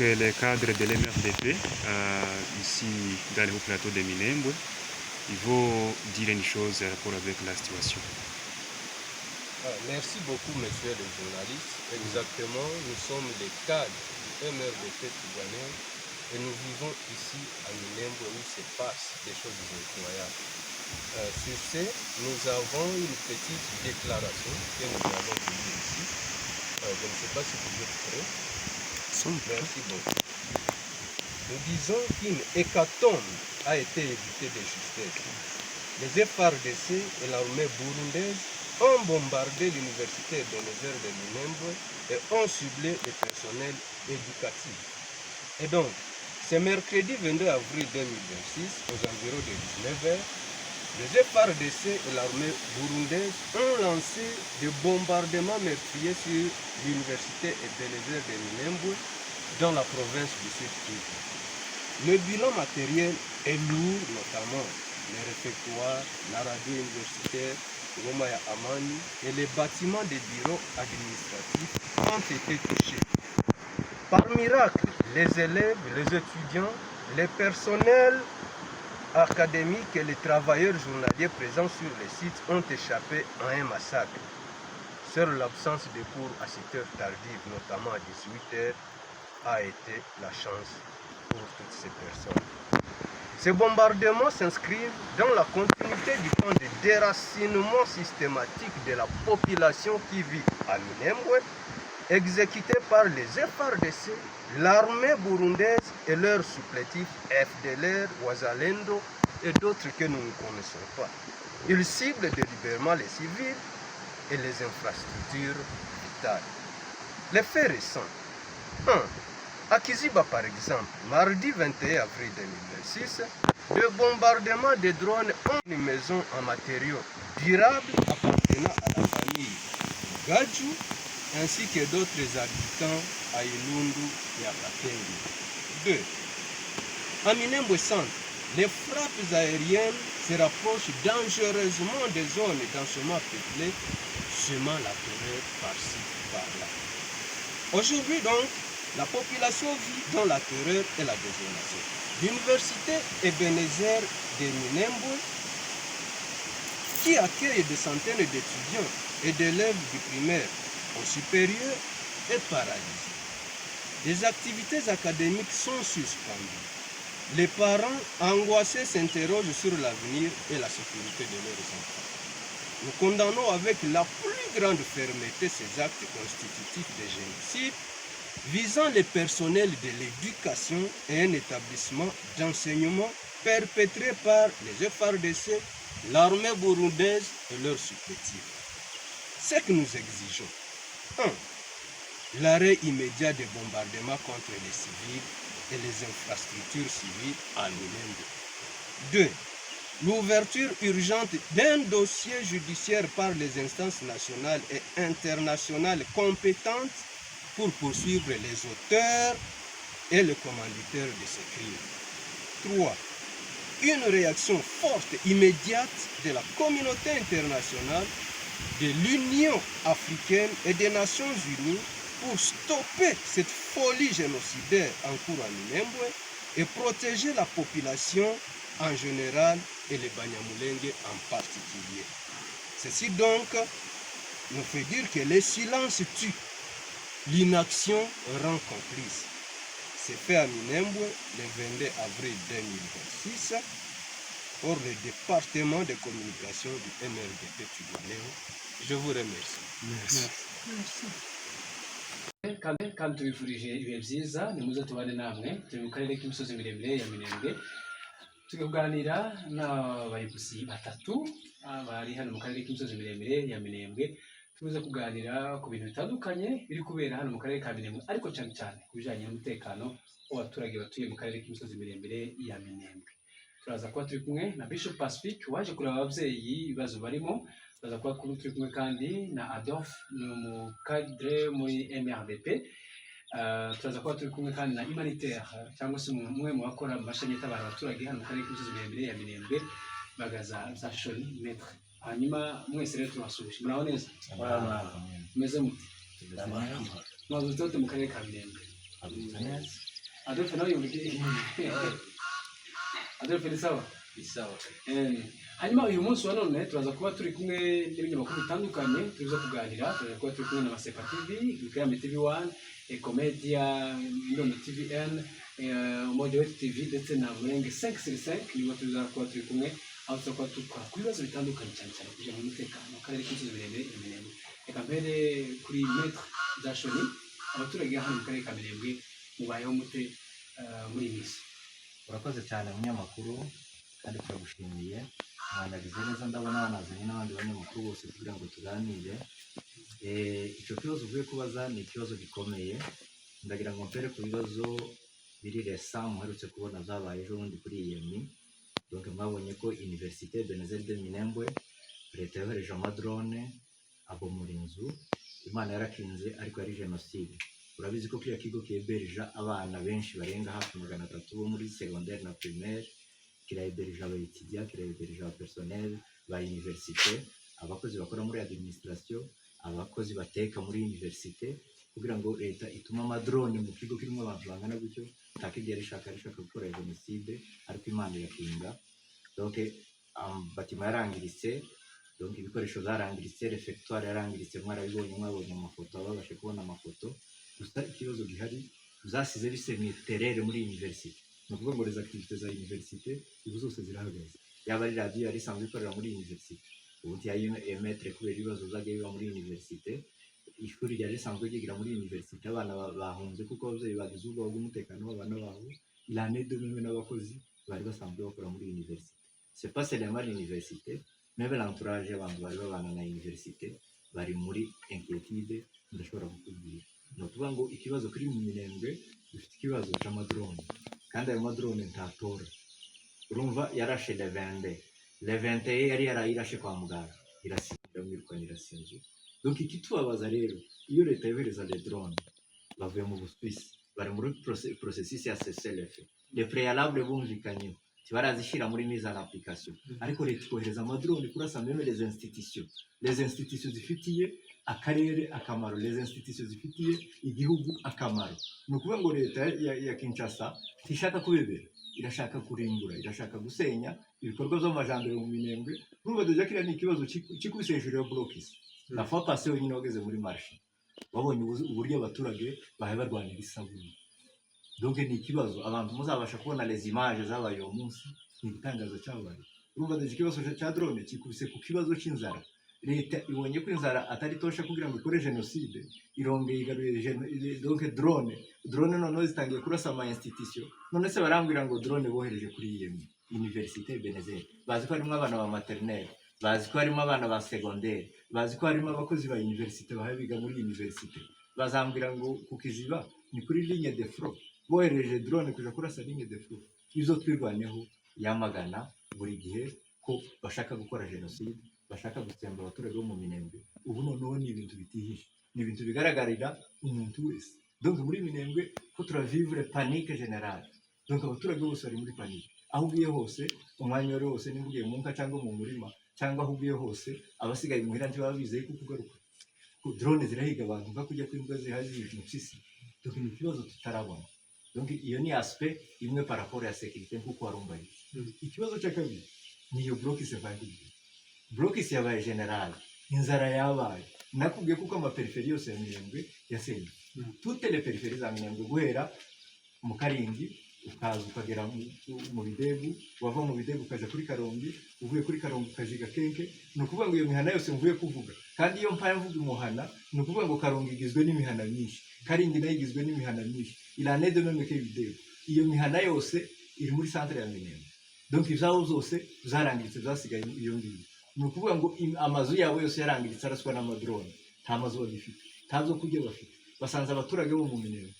les cadres de l'MRDP, ici dans le plateau de Minembwe, ils vont dire une chose par rapport avec la situation. Merci beaucoup, messieurs les journalistes. Exactement, nous sommes les cadres du MRDP Toubouanais et nous vivons ici à Minembwe où se passent des choses incroyables. Sur ce, nous avons une petite déclaration que nous allons lire ici. Je ne sais pas si vous êtes prêts. Merci beaucoup. Nous disons qu'une hécatombe a été évitée de justesse. Les FARDC et l'armée burundaise ont bombardé l'université Ebenezer de Minembwe et ont ciblé le personnel éducatif. Et donc, ce mercredi 22 avril 2026, aux environs de 19h, les FARDC et l'armée burundaise ont lancé des bombardements meurtriers sur l'université Ebenezer de Minembwe dans la province du Sud-Kivu. Le bilan matériel est lourd, notamment les réfectoires, la radio universitaire, Goma ya Amani et les bâtiments des bureaux administratifs ont été touchés. Par miracle, les élèves, les étudiants, les personnels académiques et les travailleurs journaliers présents sur les sites ont échappé à un massacre. Seule l'absence de cours à cette heure tardive, notamment à 18h, a été la chance pour toutes ces personnes. Ces bombardements s'inscrivent dans la continuité du plan de déracinement systématique de la population qui vit à Minembwe, exécuté par les FARDC, l'armée burundaise et leurs supplétifs FDLR, Wazalendo et d'autres que nous ne connaissons pas. Ils ciblent délibérément les civils et les infrastructures vitales. Les faits récents. 1. À Kiziba, par exemple, mardi 21 avril 2026, le bombardement des drones ont une maison en matériaux durables appartenant à la famille Gadjou, ainsi que d'autres habitants à Ilundu et à Katengi. 2. À Minembwe Centre, les frappes aériennes se rapprochent dangereusement des zones densément peuplées, semant la terreur par-ci, par-là. Aujourd'hui donc, la population vit dans la terreur et la désolation. L'université Ebenezer de Minembwe, qui accueille des centaines d'étudiants et d'élèves du primaire au supérieur, est paralysée. Les activités académiques sont suspendues. Les parents angoissés s'interrogent sur l'avenir et la sécurité de leurs enfants. Nous condamnons avec la plus grande fermeté ces actes constitutifs de génocide visant les personnels de l'éducation et un établissement d'enseignement perpétré par les FARDC, l'armée burundaise et leurs supplétifs. Ce que nous exigeons: 1. L'arrêt immédiat des bombardements contre les civils et les infrastructures civiles à Minembwe. 2. L'ouverture urgente d'un dossier judiciaire par les instances nationales et internationales compétentes pour poursuivre les auteurs et les commanditaires de ces crimes. 3. Une réaction forte, immédiate de la communauté internationale, de l'Union africaine et des Nations unies pour stopper cette folie génocidaire en cours à Minembwe et protéger la population en général et les Banyamulenge en particulier. Ceci donc nous fait dire que le silence tue. L'inaction rend complice. C'est fait à Minembwe le 22 avril 2026 pour le département de communication du MRDP Toubouanais. Je vous remercie. Merci. kandi tubifurije ibihe byiza nimuze tubane namwe turi mu karere k'imisozi miremire ya Minembwe turi kuganira n'abayobozi batatu bari hano mu karere k'imisozi miremire ya Minembwe. Tuze kuganira ku bintu bitandukanye biri kubera hano mu karere ka Minembwe, ariko cyane cyane ku bijyanye n'umutekano w'abaturage batuye mu karere k'imisozi miremire ya Minembwe. Turaza kuba turi kumwe na Bishop Pacifique waje kureba ababyeyi ibibazo barimo. Turaza kuba turi kumwe kandi na Adolphe, ni umukadre muri MRDP. Turaza kuba turi kumwe kandi na Humanitaire cyangwa se umwe mu bakora mu mashami atabara abaturage hano mu karere k'imisozi miremire ya Minembwe, bagaza za Shoni Maître. Hanyuma mwese rero tubasubije, muraho neza? Meze mute? Mwabuze tote mu karere ka Minembwe. Adolphe nawe yumva Adolphe ni sawa Isawa. hanyuma uyu munsi wa none turaza kuba turi kumwe n'ibinyamakuru bitandukanye tuza kuganira turaza kuba turi kumwe na Masepa TV, Gikayame TV1, Ecomedia, Ndondo TVN, Umoja Wetu TV ndetse na Murenge 5 nibo tuza kuba turi kumwe aho tuza kuba dukora ku bibazo bitandukanye cyane cyane kugira ngo umutekano mu karere k'imisozi miremire imirembe. Reka mbere kuri Maître Dashoni, abaturage hano mu karere ka Mirembwe mubayeho mute muri iyi minsi? Urakoze cyane umunyamakuru kandi turagushimiye mwanagize neza, ndabona wanazanye n'abandi banyamakuru bose kugira ngo tuganire. Icyo kibazo uvuye kubaza ni ikibazo gikomeye, ndagira ngo mpere ku bibazo biri resa muherutse kubona zabaye ejo bundi kuri EMI. Donc mwabonye ko Université Ebenezer de Minembwe leta yohereje amadrone abomora inzu, Imana yarakinze ariko ari jenoside. Urabizi ko kiriya kigo kiberija abana benshi barenga hafi 300 bo muri secondaire na primaire, kiraberija abayitidia, kiraberija abapersonnel ba université, abakozi bakora muri administration, abakozi bateka muri université, kugira ngo leta ituma amadrone mu kigo kirimo abantu bangana gutyo takigera rishaka gukora jenoside ariko Imana yakinga. Donc batima yarangiritse, donc ibikoresho zarangiritse, refectoire yarangiritse, mwarabibonye mwabonye amafoto, ababashe kubona amafoto. Gusa ikibazo gihari zasize bisemiye terere muri université, no kuvuga ngo les activités za université ubu zose zirahagaze, yaba ari radio yari isanzwe ikorera muri université ubu emetre kubera ibibazo zagiye biba muri université. Ishuri ryari risanzwe ryigira muri université, abana bahunze kuko ababyeyi bagize ubwoba bw'umutekano w'abana babo, l'année de même n'abakozi bari basanzwe bakora muri université. C'est pas seulement l'université, même l'entourage y'abantu bari babana na université bari muri inquiétude ndashobora kukubwira. No tuvuga ngo ikibazo kuri mu Minembwe dufite ikibazo cy'amadrone, kandi ayo madrone ntatora. Urumva yarashe le 21 yari yarayirashe kwa muganga irasinda mwirukanye irasinzu. Donc ikitubabaza rero iyo leta yohereza le drone bavuye mu Busuwisi bari muri processus ya CCLF, le préalable bumvikanye barazishyira muri mise en application, ariko leta ikohereza amadrone kurasa même les institutions zifitiye akarere akamaro, les institutions zifitiye igihugu akamaro. Ni ukuvuga ngo leta ya Kinshasa tishaka kubebera, irashaka kurimbura, irashaka gusenya ibikorwa by'amajambere mu Minembwe. Urumva deja kiriya ni ikibazo kikubise hejuru ya blocks. La fois passée nyine wageze muri marché babonye uburyo abaturage bahe barwanira isabuni. Donc ni ikibazo abantu muzabasha kubona les images zabaye uwo munsi, ni igitangazo cyabaye. Urumva deja ikibazo cya drone kikubise ku kibazo cy'inzara. Leta ibonye ko inzara atari tosha kugira ngo ikore jenoside, irongeye igaruye donc drone noneho zitangiye kurasa ama institution. None se barambwira ngo drone bohereje kuri EMI Université Ebenezer, bazi ko harimo abana ba maternelle, bazi ko harimo abana ba secondaire, bazi ko harimo abakozi ba université bahaye biga muri université. Bazambwira ngo kukiziba ni kuri ligne de front bohereje drone kuja kurasa ligne de front. Izo twirwanyeho yamagana buri gihe ko bashaka gukora jenoside, bashaka gutsemba abaturage bo mu Minembwe. Ubu noneho ni ibintu bitihishe, ni ibintu bigaragarira umuntu wese. Donc muri Minembwe ko turavivre panique générale, donc abaturage bose bari muri panique. Aho ugiye hose umwanya wari wose nimbugiye mu nka cyangwa mu murima cyangwa aho ugiye hose abasigaye muhira ntibaba bizeye ko kugaruka. Drone zirahiga abantu nka kujya kwimbwa zihazi mu sisi. Donc ni ikibazo tutarabona. Donc iyo ni aspect imwe par rapport à sécurité nkuko warumbaye. Ikibazo cya kabiri ni iyo blockis evacuée. Blockis yabaye general, inzara yabaye. Nakubwiye kuko amaperipheri yose ya Minembwe yasenye. Toutes les périphéries za Minembwe guhera mu Karingi ukaza ukagera mu Bidegu, wava mu Bidegu ukaja kuri Karongi, uvuye kuri Karongi ukaja Gakenke. Ni ukuvuga ngo iyo mihana yose mvuye kuvuga, kandi iyo mpaye mvuga umuhana ni ukuvuga ngo Karongi igizwe n'imihana myinshi, Karingi nayo igizwe n'imihana myinshi, iranede none ke Bidegu. Iyo mihana yose iri muri centre ya Minembwe. Donc izaho zose zarangiritse zasigaye iyo ngiyo. Ni ukuvuga ngo amazu yabo yose yarangiritse araswa n'amadrone, nta mazu bagifite, ntazo kujya bafite. Basanze abaturage bo mu Minembwe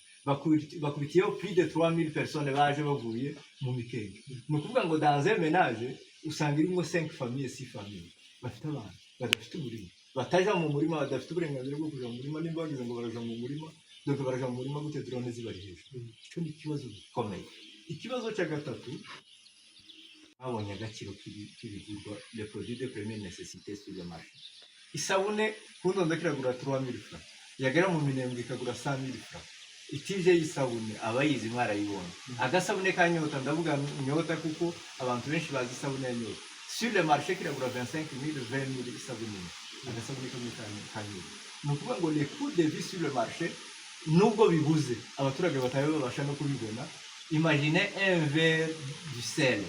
bakubitiyeho plus de 3000 personnes baje bavuye mu Mikenge. Ni ukuvuga ngo dans un ménage usanga irimo 5 familles 6 familles bafite abantu badafite umurima, bataja mu murima, badafite uburenganzira bwo kuja mu murima. Nimba bagize ngo baraja mu murima, donc baraja mu murima gute drone zibari hejuru. Icyo ni ikibazo gikomeye. Ikibazo cya gatatu babonye agaciro k'ibigurwa les produits de première nécessité sur le marché. Isabune kundo ndakiragura 3000 francs, yagera mu Minembwe ikagura 100000 francs. itije y'isabune abayizi mwarayibona agasabune ka nyota ndavuga nyota kuko abantu benshi bazi isabune ya nyota sur le marché kiragura 25 000 20 000 isabune agasabune kamwe ka nyota ni ukuvuga ngo les coûts de vie sur le marché nubwo bibuze abaturage batabe babasha no kubibona. Imaginez un verre du sel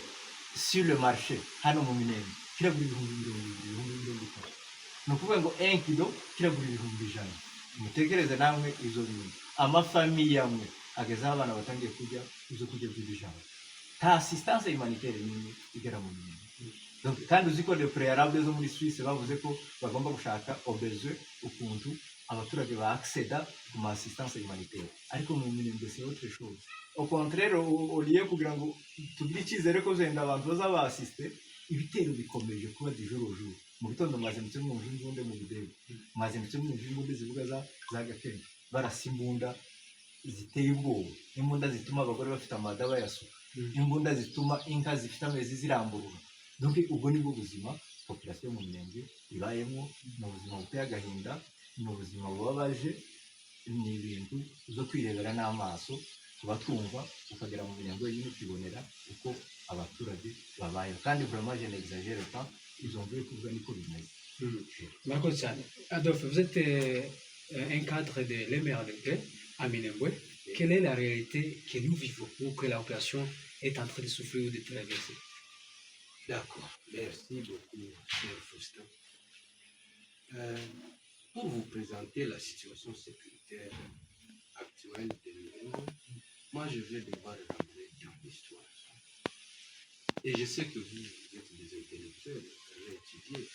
sur le marché hano mu Minembwe kiragura ibihumbi 30. Ni ukuvuga ngo 1 kilo kiragura ibihumbi 100. Mutekereze namwe izo bintu amafamiye amwe agezaho abana batangiye kurya izo kurya by'ibijana nta assistance humanitaire n'imwe igera mu Minembwe. Kandi uzi ko le préalable zo muri Suisse bavuze ko bagomba gushaka obeze ukuntu abaturage ba acceda ku ma assistance humanitaire, ariko mu Minembwe c'est autre chose. Au contraire, lieu kugira ngo tugire icyizere ko zenda abantu bazaba assiste, ibitero bikomeje kuba dijoro jour. Mu gitondo mwazindutse mu njunde mu Budego, mwazindutse mu njunde zivuga za Gakenya, barasa imbunda ziteye ubwoba, imbunda zituma abagore bafite amada bayasuka, imbunda zituma inka zifite amezi ziramburura. Donc ubwo nibwo buzima population mu Minembwe ibayemo, mu buzima buteye agahinda, mu buzima bubabaje, ni ibintu zo kwirebera n'amaso kubatwumva ukagera mu Minembwe nyine ukibonera uko abaturage babayeho. Kandi vraiment je n'exagère pas, ils ont vu kuvuga niko bimeze. Murakoze cyane. Adolphe, vous êtes un cadre de l'MRDP à Minembwe. Quelle est la réalité que nous vivons ou que la population est en train de souffrir ou de traverser? D'accord, merci beaucoup, cher Faustin. Pour vous présenter la situation sécuritaire actuelle de Minembwe, moi je vais devoir rentrer dans l'histoire. Et je sais que vous êtes des intellectuels, vous avez étudié,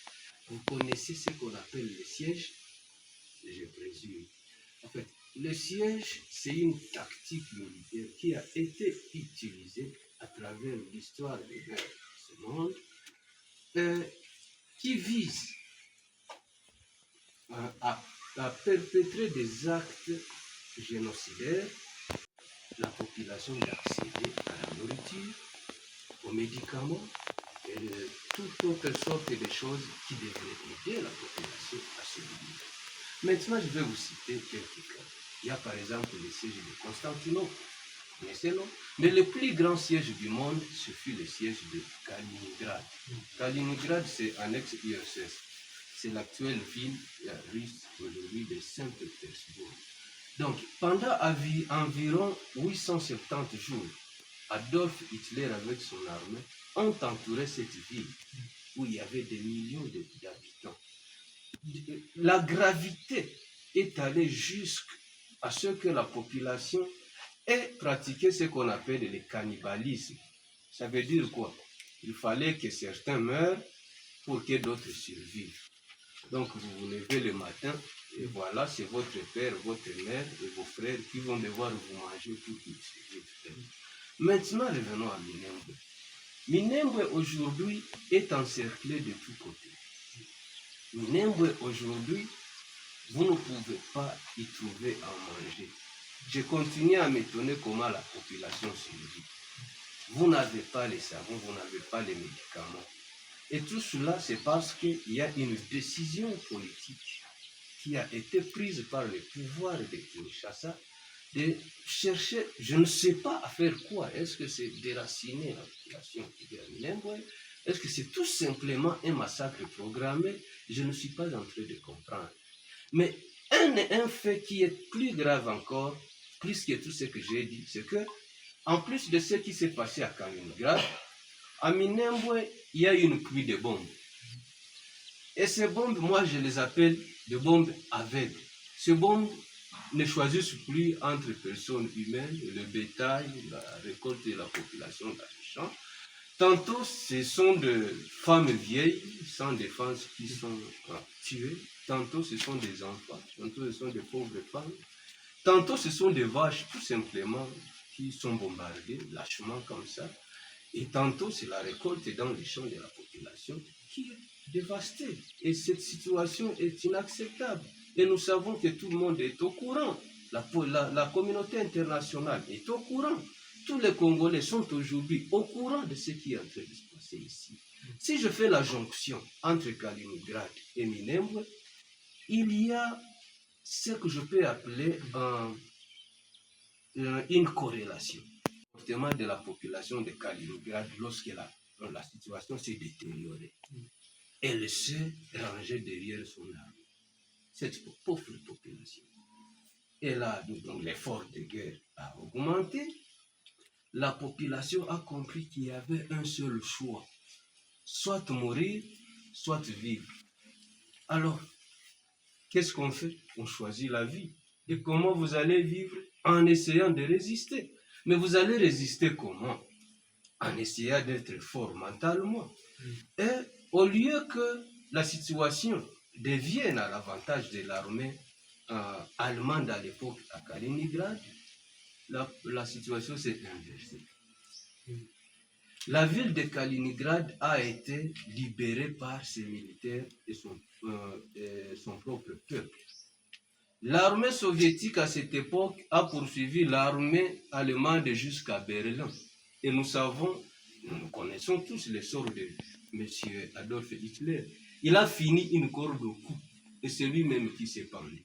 vous connaissez ce qu'on appelle le siège, je présume. En fait, le siège, c'est une tactique militaire qui a été utilisée à travers l'histoire de ce monde, qui vise à perpétrer des actes génocidaires, la population d'accéder à la nourriture, aux médicaments et toute autre sorte de choses qui devraient aider la population à se vivre. Maintenant, je vais vous citer quelques cas. Il y a par exemple le siège de Constantinople, mais c'est non. Mais le plus grand siège du monde, ce fut le siège de Kaliningrad. Kaliningrad, c'est un ex-URSS. C'est l'actuelle ville russe aujourd'hui de Saint-Pétersbourg. Donc, pendant environ 870 jours, Adolf Hitler avec son armée ont entouré cette ville où il y avait des millions d'habitants. La gravité est allée jusqu'à ce que la population ait pratiqué ce qu'on appelle le cannibalisme. Ça veut dire quoi? Il fallait que certains meurent pour que d'autres survivent. Donc vous vous levez le matin et voilà, c'est votre père, votre mère et vos frères qui vont devoir vous manger pour qu'ils survivent. Maintenant, revenons à Minembwe. Minembwe aujourd'hui est encerclé de tous côtés. Minembwe aujourd'hui, vous ne pouvez pas y trouver à manger. Je continue à m'étonner comment la population survit. Vous n'avez pas les savons, vous n'avez pas les médicaments. Et tout cela, c'est parce qu'il y a une décision politique qui a été prise par le pouvoir de Kinshasa de chercher, je ne sais pas à faire quoi. Est-ce que c'est déraciner la population qui vit à Minembwe? Est-ce que c'est tout simplement un massacre programmé? Je ne suis pas en train de comprendre. Mais un fait qui est plus grave encore, plus que tout ce que j'ai dit, c'est que, en plus de ce qui s'est passé à Kaliningrad, à Minembwe, il y a une pluie de bombes. Et ces bombes, moi je les appelle des bombes aveugles. Ces bombes ne choisissent plus entre personnes humaines, le bétail, la récolte de la population dans les champs. Tantôt, ce sont des femmes vieilles, sans défense, qui sont tuées. Tantôt, ce sont des enfants. Tantôt, ce sont des pauvres femmes. Tantôt, ce sont des vaches, tout simplement, qui sont bombardées, lâchement comme ça. Et tantôt, c'est la récolte dans les champs de la population qui est dévastée. Et cette situation est inacceptable. Et nous savons que tout le monde est au courant. La communauté internationale est au courant. Tous les Congolais sont aujourd'hui au courant de ce qui est en train de se passer ici. Si je fais la jonction entre Kaliningrad et Minembwe, il y a ce que je peux appeler une corrélation comportement de la population de Kaliningrad lorsque la situation s'est détériorée. Elle s'est rangée derrière son armée. Cette pauvre population. Et là, donc, l'effort de guerre a augmenté. La population a compris qu'il y avait un seul choix. Soit mourir, soit vivre. Alors, qu'est-ce qu'on fait? On choisit la vie. Et comment vous allez vivre? En essayant de résister. Mais vous allez résister comment? En essayant d'être fort mentalement. Et au lieu que la situation devienne à l'avantage de l'armée allemande à l'époque à Kaliningrad, la situation s'est inversée. La ville de Kaliningrad a été libérée par ses militaires et son propre peuple. L'armée soviétique à cette époque a poursuivi l'armée allemande jusqu'à Berlin. Et nous connaissons tous les sorts de M. Adolf Hitler. Il a fini une corde au cou. Et c'est lui-même qui s'est pendu.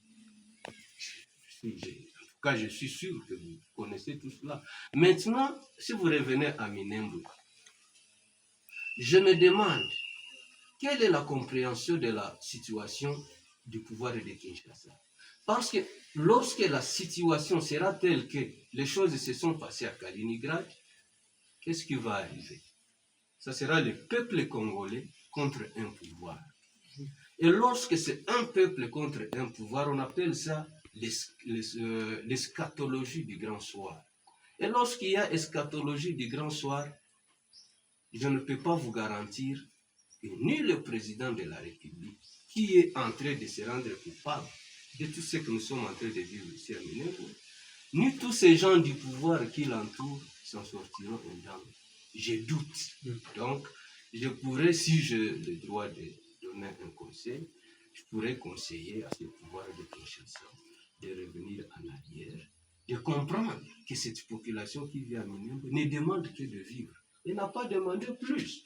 En tout cas, je suis sûr que vous connaissez tout cela. Maintenant, si vous revenez à Minembwe, je me demande quelle est la compréhension de la situation du pouvoir de Kinshasa. Parce que lorsque la situation sera telle que les choses se sont passées à Kaliningrad, qu'est-ce qui va arriver? Ça sera le peuple congolais contre un pouvoir. Et lorsque c'est un peuple contre un pouvoir, on appelle ça l'eschatologie du grand soir. Et lorsqu'il y a eschatologie du grand soir, je ne peux pas vous garantir que ni le président de la République, qui est en train de se rendre coupable de tout ce que nous sommes en train de vivre ici à Minembwe, ni tous ces gens du pouvoir qui l'entourent s'en sortiront indemnes. Je doute. Donc, je pourrais, si j'ai le droit de donner un conseil, je pourrais conseiller à ce pouvoir de Kinshasa de revenir en arrière, de comprendre que cette population qui vit à Minembwe ne demande que de vivre. Elle n'a pas demandé plus.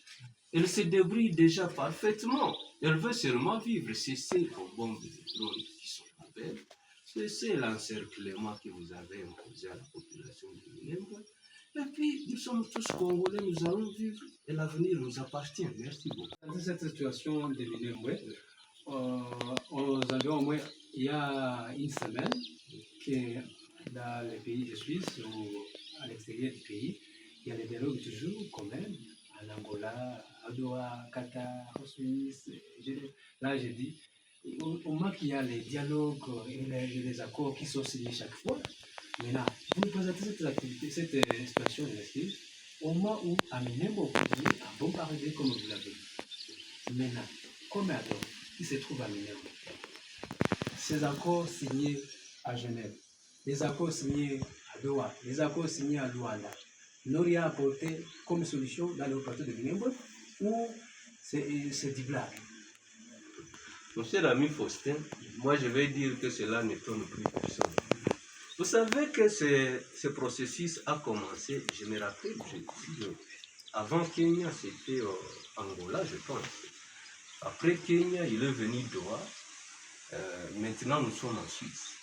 Elle se débrouille déjà parfaitement. Elle veut seulement vivre. Cessez vos bombes de drones qui sont belles. Cessez l'encerclement que vous avez imposé à la population de Minembwe. Et puis, nous sommes tous Congolais, nous allons vivre et l'avenir nous appartient. Merci beaucoup. Dans cette situation de Minembwe, aux environs, au moins, il y a une semaine que dans le pays de Suisse ou à l'extérieur du pays, il y a des dialogues toujours quand même, en Angola, à Doha, Qatar, en Suisse. Là, j'ai dit, au moment qu'il y a les dialogues et les accords qui sont signés chaque fois, maintenant, vous nous présentez cette situation de l'excuse, au moment où à Minembwe, a bombardé comme vous l'avez dit. Maintenant, comme alors, qui se trouve à Minembwe, ces accords signés à Genève, les accords signés à Doha, les accords signés à Luanda, n'ont rien apporté comme solution dans le plateau de Minembwe ou c'est du blague? Mon cher ami Faustin, moi je vais dire que cela n'étonne plus personne. Vous savez que ce processus a commencé, je me rappelle, avant Kenya, c'était Angola, je pense. Après Kenya, il est venu Doha. Maintenant, nous sommes en Suisse.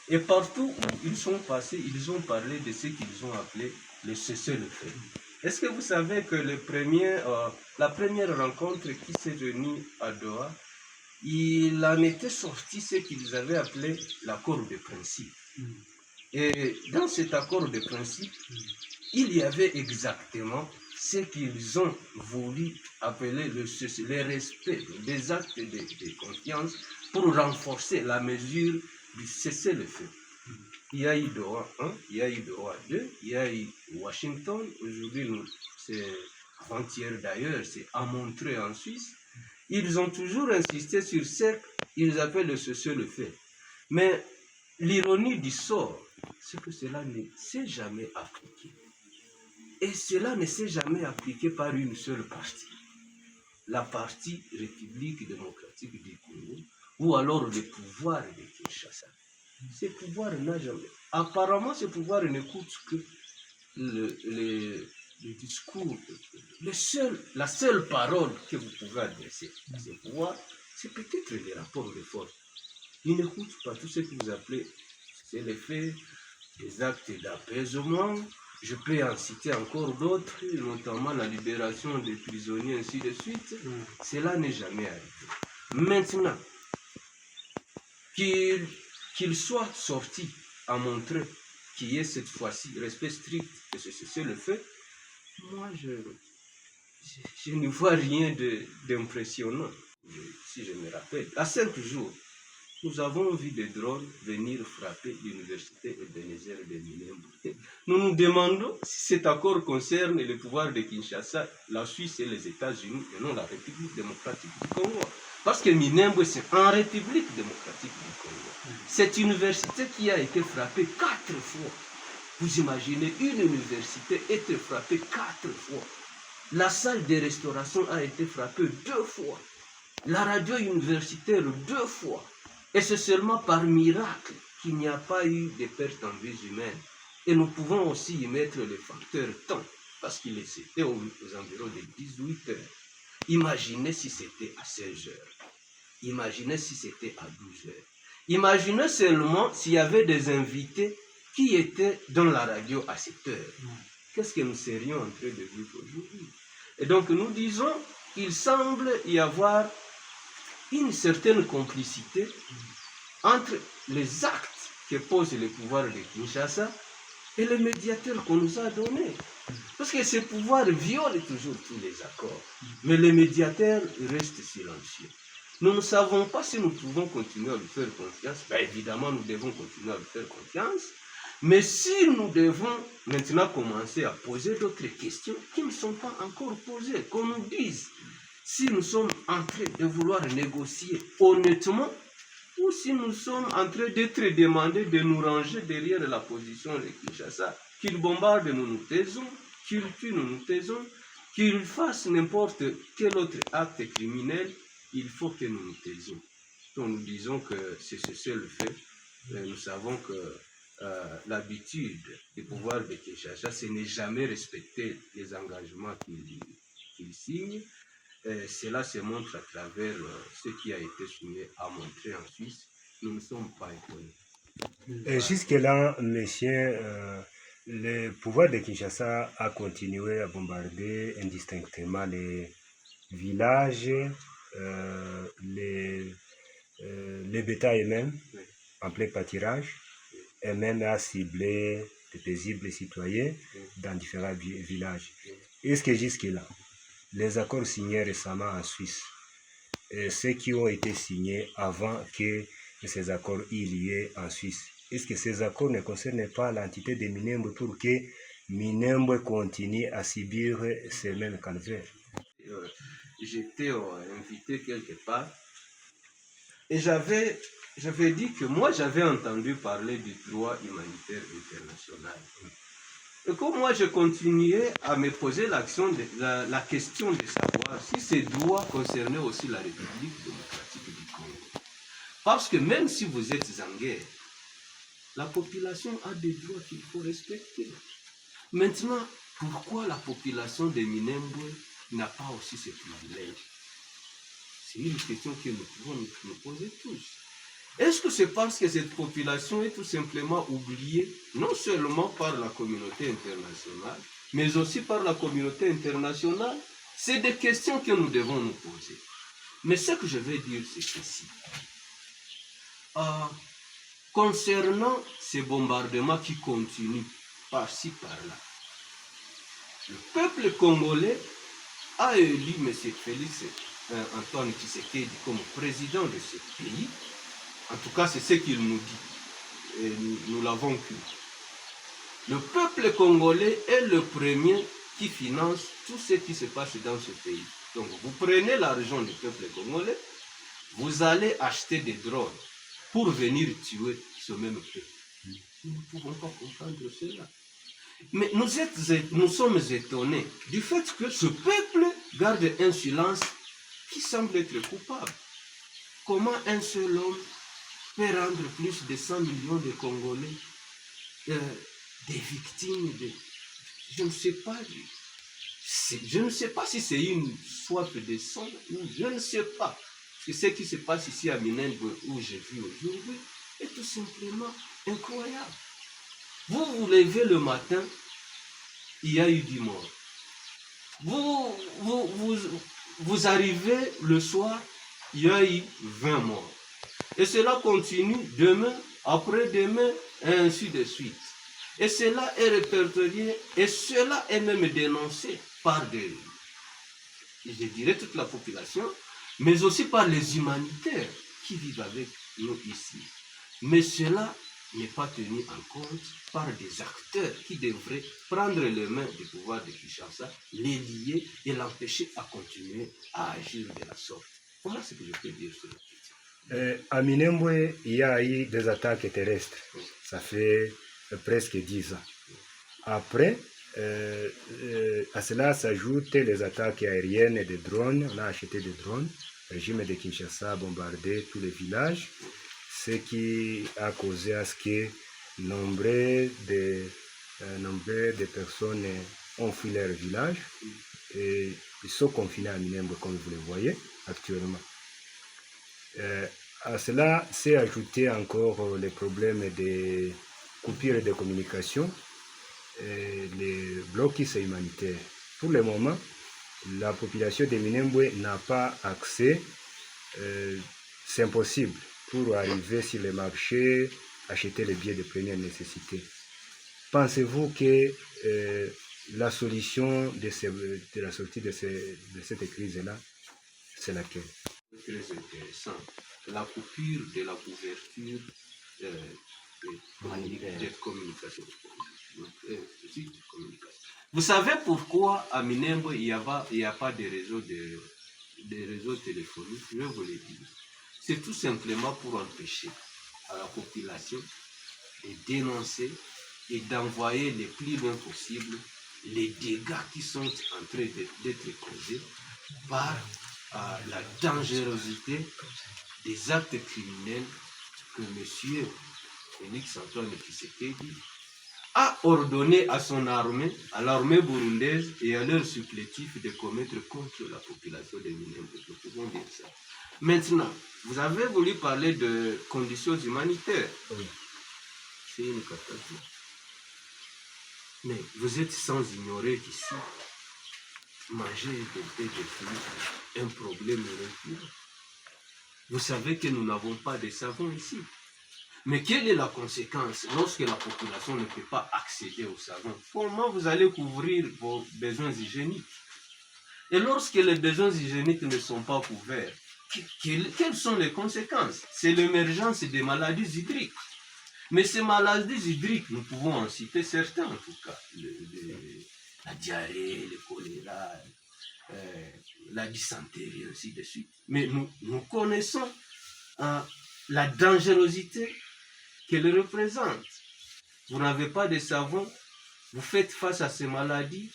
Et partout où ils sont passés, ils ont parlé de ce qu'ils ont appelé le cessez-le-feu. Est-ce que vous savez que la première rencontre qui s'est tenue à Doha, il en était sorti ce qu'ils avaient appelé l'accord de principe. Et dans cet accord de principe, il y avait exactement ce qu'ils ont voulu appeler le respect des actes de confiance pour renforcer la mesure du cessez-le-feu. Il y a eu Doha 1, il y a eu Doha 2, il y a eu Washington. Aujourd'hui, c'est avant-hier d'ailleurs, c'est à Montreux en Suisse. Ils ont toujours insisté sur ce qu'ils appellent le cessez-le-feu. Mais l'ironie du sort, c'est que cela ne s'est jamais appliqué. Et cela ne s'est jamais appliqué par une seule partie. La partie République démocratique du Congo, ou alors le pouvoir de Kinshasa. Ce pouvoir n'a jamais... Apparemment, ce pouvoir n'écoute que le discours, la seule parole que vous pouvez adresser à ce pouvoir, c'est peut-être les rapports de force. Il n'écoute pas tout ce que vous appelez, c'est l'effet des actes d'apaisement. Je peux en citer encore d'autres, notamment la libération des prisonniers, ainsi de suite. Cela n'est jamais arrivé. Maintenant, qu'il soit sorti à montrer qu'il y ait cette fois-ci respect strict de ce cessez le feu, moi je ne vois rien d'impressionnant. Si je me rappelle, à 5 jours, nous avons vu des drones venir frapper l'université Ebenezer de Minembwe. Nous nous demandons si cet accord concerne le pouvoir de Kinshasa, la Suisse et les États-Unis, et non la République démocratique du Congo. Parce que Minembwe, c'est en République démocratique du Congo. Cette université qui a été frappée 4 fois. Vous imaginez une université être frappée 4 fois. La salle de restauration a été frappée 2 fois. La radio universitaire 2 fois. Et c'est seulement par miracle qu'il n'y a pas eu de pertes en vies humaines. Et nous pouvons aussi y mettre le facteur temps, parce qu'il était aux environs de 18 heures. Imaginez si c'était à 16 heures. Imaginez si c'était à 12 heures. Imaginez seulement s'il y avait des invités qui étaient dans la radio à cette heure. Qu'est-ce que nous serions en train de vivre aujourd'hui? Et donc nous disons qu'il semble y avoir une certaine complicité entre les actes que pose le pouvoir de Kinshasa et le médiateur qu'on nous a donné. Parce que ce pouvoir viole toujours tous les accords. Mais le médiateur reste silencieux. Nous ne savons pas si nous pouvons continuer à lui faire confiance. Bien évidemment, nous devons continuer à lui faire confiance. Mais si nous devons maintenant commencer à poser d'autres questions qui ne sont pas encore posées, qu'on nous dise si nous sommes en train de vouloir négocier honnêtement ou si nous sommes en train d'être demandés de nous ranger derrière la position de Kinshasa, qu'il bombarde, nous nous taisons, qu'il tue, nous nous taisons, qu'il fasse n'importe quel autre acte criminel, il faut que nous nous taisons. Donc nous disons que c'est ce le fait. Nous savons que l'habitude du pouvoir de Kinshasa, ce n'est jamais respecter les engagements qu'il signe. Cela se montre à travers ce qui a été soumis à montrer en Suisse. Nous ne sommes pas étonnés. Jusque-là, monsieur, le pouvoir de Kinshasa a continué à bombarder indistinctement les villages, les bétails même, en plein pâturage, et même à cibler de paisibles citoyens dans différents villages. Est-ce que jusque-là, les accords signés récemment en Suisse, ceux qui ont été signés avant que ces accords y liés en Suisse, est-ce que ces accords ne concernent pas l'entité de Minembwe pour que Minembwe continue à subir ces mêmes calvaires? J'étais invité quelque part et j'avais dit que moi j'avais entendu parler du droit humanitaire international. Et comme moi je continuais à me poser la question de savoir si ces droits concernaient aussi la République démocratique du Congo. Parce que même si vous êtes en guerre, la population a des droits qu'il faut respecter. Maintenant, pourquoi la population de Minembwe n'a pas aussi ce privilège? C'est une question que nous pouvons nous poser tous. Est-ce que c'est parce que cette population est tout simplement oubliée, non seulement par la communauté internationale, mais aussi par la communauté internationale? C'est des questions que nous devons nous poser. Mais ce que je vais dire, c'est ceci. Concernant ces bombardements qui continuent par-ci, par-là, le peuple congolais a élu M. Félix Antoine Tshisekedi comme président de ce pays. En tout cas, c'est ce qu'il nous dit. Et nous l'avons cru. Le peuple congolais est le premier qui finance tout ce qui se passe dans ce pays. Donc, vous prenez l'argent du peuple congolais, vous allez acheter des drones pour venir tuer ce même peuple. Nous ne pouvons pas comprendre cela. Mais nous sommes étonnés du fait que ce peuple garde un silence qui semble être coupable. Comment un seul homme peut rendre plus de 100 millions de Congolais des victimes de... Je ne sais pas. Je ne sais pas si c'est une soif de sang ou je ne sais pas. Parce que ce qui se passe ici à Minembwe, où je vis aujourd'hui, est tout simplement incroyable. Vous vous levez le matin, il y a eu 10 morts. Vous arrivez le soir, il y a eu 20 morts. Et cela continue demain, après-demain, et ainsi de suite. Et cela est répertorié, et cela est même dénoncé par je dirais toute la population, mais aussi par les humanitaires qui vivent avec nous ici. Mais cela n'est pas tenu en compte par des acteurs qui devraient prendre les mains du pouvoir de Kinshasa, les lier et l'empêcher à continuer à agir de la sorte. Voilà ce que je peux dire sur la question. À Minembwe, il y a eu des attaques terrestres. Ça fait presque 10 ans. Après, à cela s'ajoutent les attaques aériennes et des drones. On a acheté des drones. Le régime de Kinshasa a bombardé tous les villages, ce qui a causé à ce que nombre de personnes ont fui leur village et ils sont confinés à Minembwe, comme vous le voyez actuellement. À cela s'est ajouté encore les problèmes de coupures de communication, les blocus humanitaires. Pour le moment, la population de Minembwe n'a pas accès, c'est impossible, pour arriver sur le marché, acheter les biens de première nécessité. Pensez-vous que la solution de la sortie de cette crise-là, c'est laquelle? Très intéressant. La coupure de la couverture de communication. Vous savez pourquoi à Minembwe il n'y a pas de réseau téléphonique? Je vous le dis. C'est tout simplement pour empêcher à la population de dénoncer et d'envoyer le plus loin possible les dégâts qui sont en train d'être causés par la dangerosité des actes criminels que M. Félix Antoine Tshisekedi a ordonné à son armée, à l'armée burundaise et à leurs supplétifs de commettre contre la population de Minembwe. Nous pouvons dire ça. Maintenant, vous avez voulu parler de conditions humanitaires. Oui. C'est une catastrophe. Mais vous êtes sans ignorer qu'ici, manger des fruits, un problème récurrent. Vous savez que nous n'avons pas de savon ici. Mais quelle est la conséquence lorsque la population ne peut pas accéder au savon? Comment vous allez couvrir vos besoins hygiéniques? Et lorsque les besoins hygiéniques ne sont pas couverts, quelles sont les conséquences? C'est l'émergence des maladies hydriques. Mais ces maladies hydriques, nous pouvons en citer certains en tout cas. La diarrhée, le choléra, la dysenterie, ainsi de suite. Mais nous connaissons la dangerosité qu'elle représente. Vous n'avez pas de savon, vous faites face à ces maladies,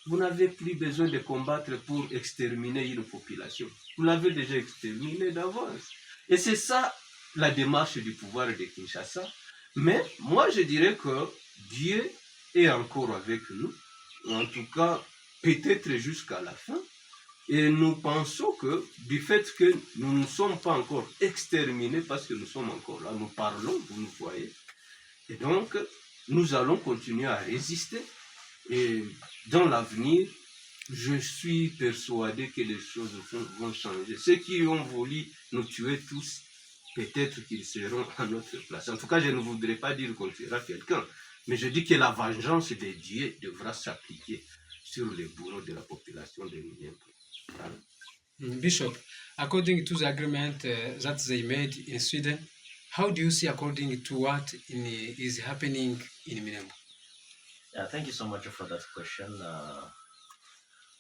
vous n'avez plus besoin de combattre pour exterminer une population. Vous l'avez déjà exterminée d'avance. Et c'est ça la démarche du pouvoir de Kinshasa. Mais moi je dirais que Dieu est encore avec nous, en tout cas peut-être jusqu'à la fin. Et nous pensons que du fait que nous ne sommes pas encore exterminés, parce que nous sommes encore là, nous parlons, vous nous voyez, et donc nous allons continuer à résister. Et dans l'avenir, je suis persuadé que les choses vont changer. Ceux qui ont voulu nous tuer tous, peut-être qu'ils seront à notre place. En tout cas, je ne voudrais pas dire qu'on tuera quelqu'un, mais je dis que la vengeance de Dieu devra s'appliquer sur les bourreaux de la population de Minembwe. Bishop, according to the agreement that they made in Sweden, how do you see according to what is happening in Minembwe? Thank you so much for that question.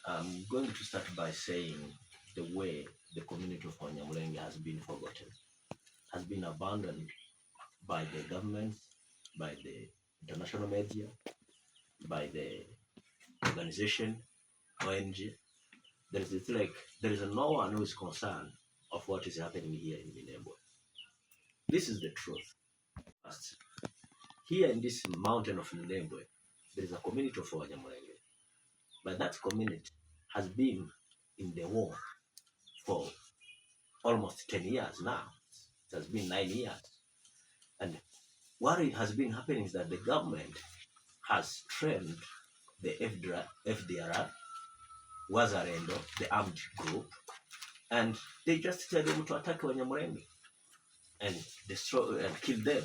I'm going to start by saying the way the community of Banyamulenge has been forgotten, has been abandoned by the government, by the international media, by the organization, ONG. There is no one who is concerned of what is happening here in Minembwe. This is the truth. Here in this mountain of Minembwe, there is a community of Banyamulenge. But that community has been in the war for almost 10 years now. It has been 9 years. And what has been happening is that the government has trained the FDR, Wazalendo, the armed group, and they just tell them to attack Wanyamulenge and destroy and kill them.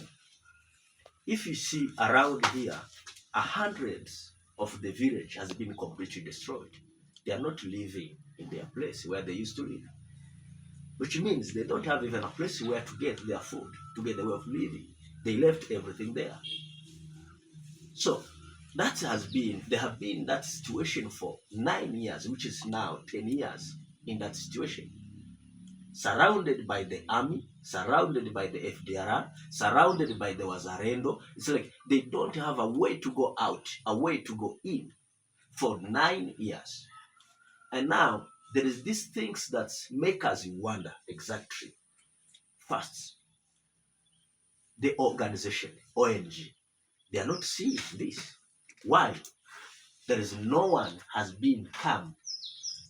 If you see around here, hundreds of the village has been completely destroyed. They are not living in their place where they used to live, which means they don't have even a place where to get their food, to get the way of living. They left everything there. So there have been that situation for 9 years, which is now 10 years in that situation. Surrounded by the army, surrounded by the FDR, surrounded by the Wazalendo. It's like they don't have a way to go out, a way to go in for 9 years. And now there is these things that make us wonder exactly. First, the organization, ONG, they are not seeing this. Why? There is no one has been come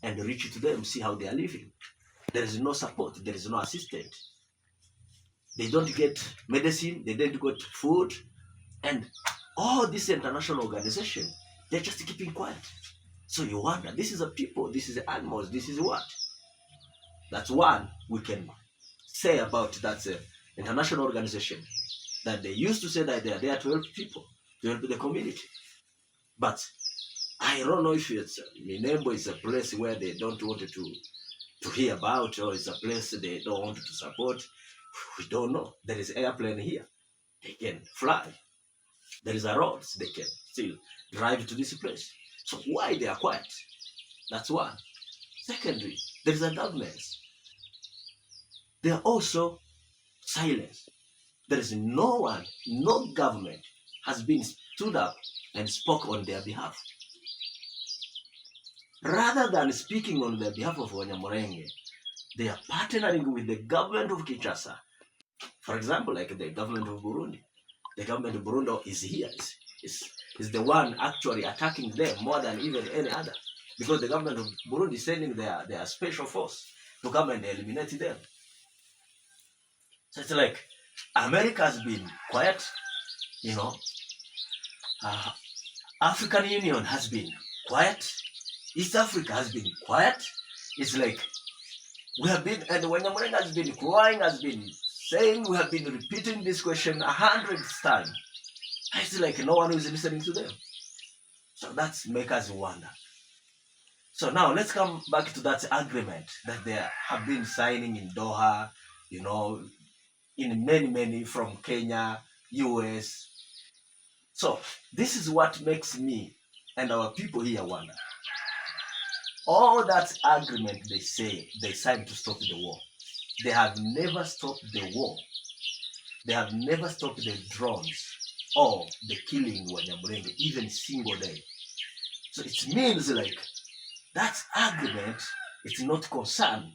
and reached to them, see how they are living. There is no support, there is no assistance. They don't get medicine, they don't get food, and all this international organization, they're just keeping quiet. So you wonder, this is a people, this is animals, this is what? That's one we can say about that international organization, that they used to say that they are there to help people, to help the community. But I don't know if it's Minembwe is a place where they don't want to hear about, or it's a place they don't want to support. We don't know. There is airplane here. They can fly. There is a road. They can still drive to this place. So why they are quiet? That's one. Secondly, there is a government. They are also silent. There is no one, no government has been stood up and spoke on their behalf. Rather than speaking on the behalf of Wanyamulenge, they are partnering with the government of Kinshasa. For example, like the government of Burundi. The government of Burundi is here, is the one actually attacking them more than even any other. Because the government of Burundi is sending their special force to come and eliminate them. So it's like America has been quiet, you know. African Union has been quiet. East Africa has been quiet. It's like we have been, and Wanyamulenge has been crying, has been saying, we have been repeating this question 100 times. It's like no one is listening to them. So that's make us wonder. So now let's come back to that agreement that they have been signing in Doha, you know, in many from Kenya, US. So this is what makes me and our people here wonder. All that agreement they say they signed to stop the war, they have never stopped the war. They have never stopped the drones or the killing Wanyamulenge, even single day. So it means like that agreement is not concerned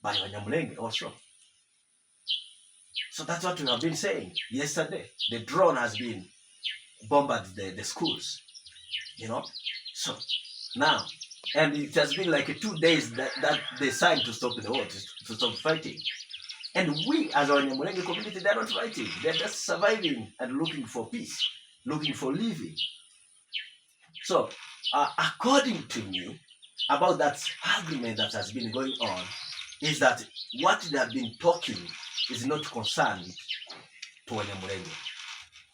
by Wanyamulenge also. So that's what we have been saying yesterday. The drone has been bombarded the schools, you know. So now, and it has been like 2 days that they signed to stop the war, to stop fighting. And we, as our Wanyamulenge community, they're not fighting. They're just surviving and looking for peace, looking for living. So, according to me, about that agreement that has been going on, is that what they have been talking is not concerned to Wanyamulenge.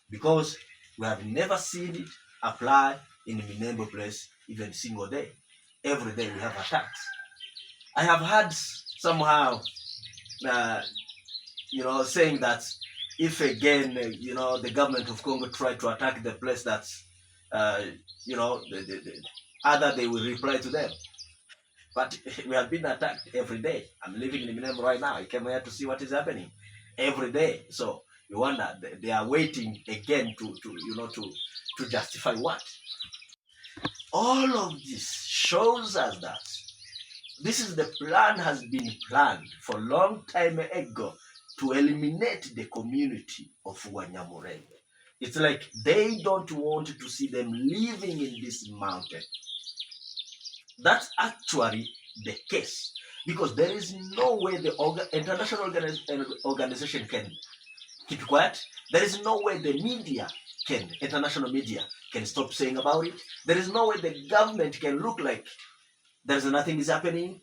Because we have never seen it apply in Minembwe place even single day. Every day we have attacks. I have heard somehow, you know, saying that if again, you know, the government of Congo try to attack the place that's, you know, either they will reply to them. But we have been attacked every day. I'm living in Minembwe right now. I came here to see what is happening every day. So you wonder, they are waiting again to justify what? All of this shows us that this is the plan has been planned for a long time ago to eliminate the community of Wanyamulenge. It's like they don't want to see them living in this mountain. That's actually the case, because there is no way the international organization keep quiet. There is no way the media can, international media, can stop saying about it. There is no way the government can look like there's nothing is happening.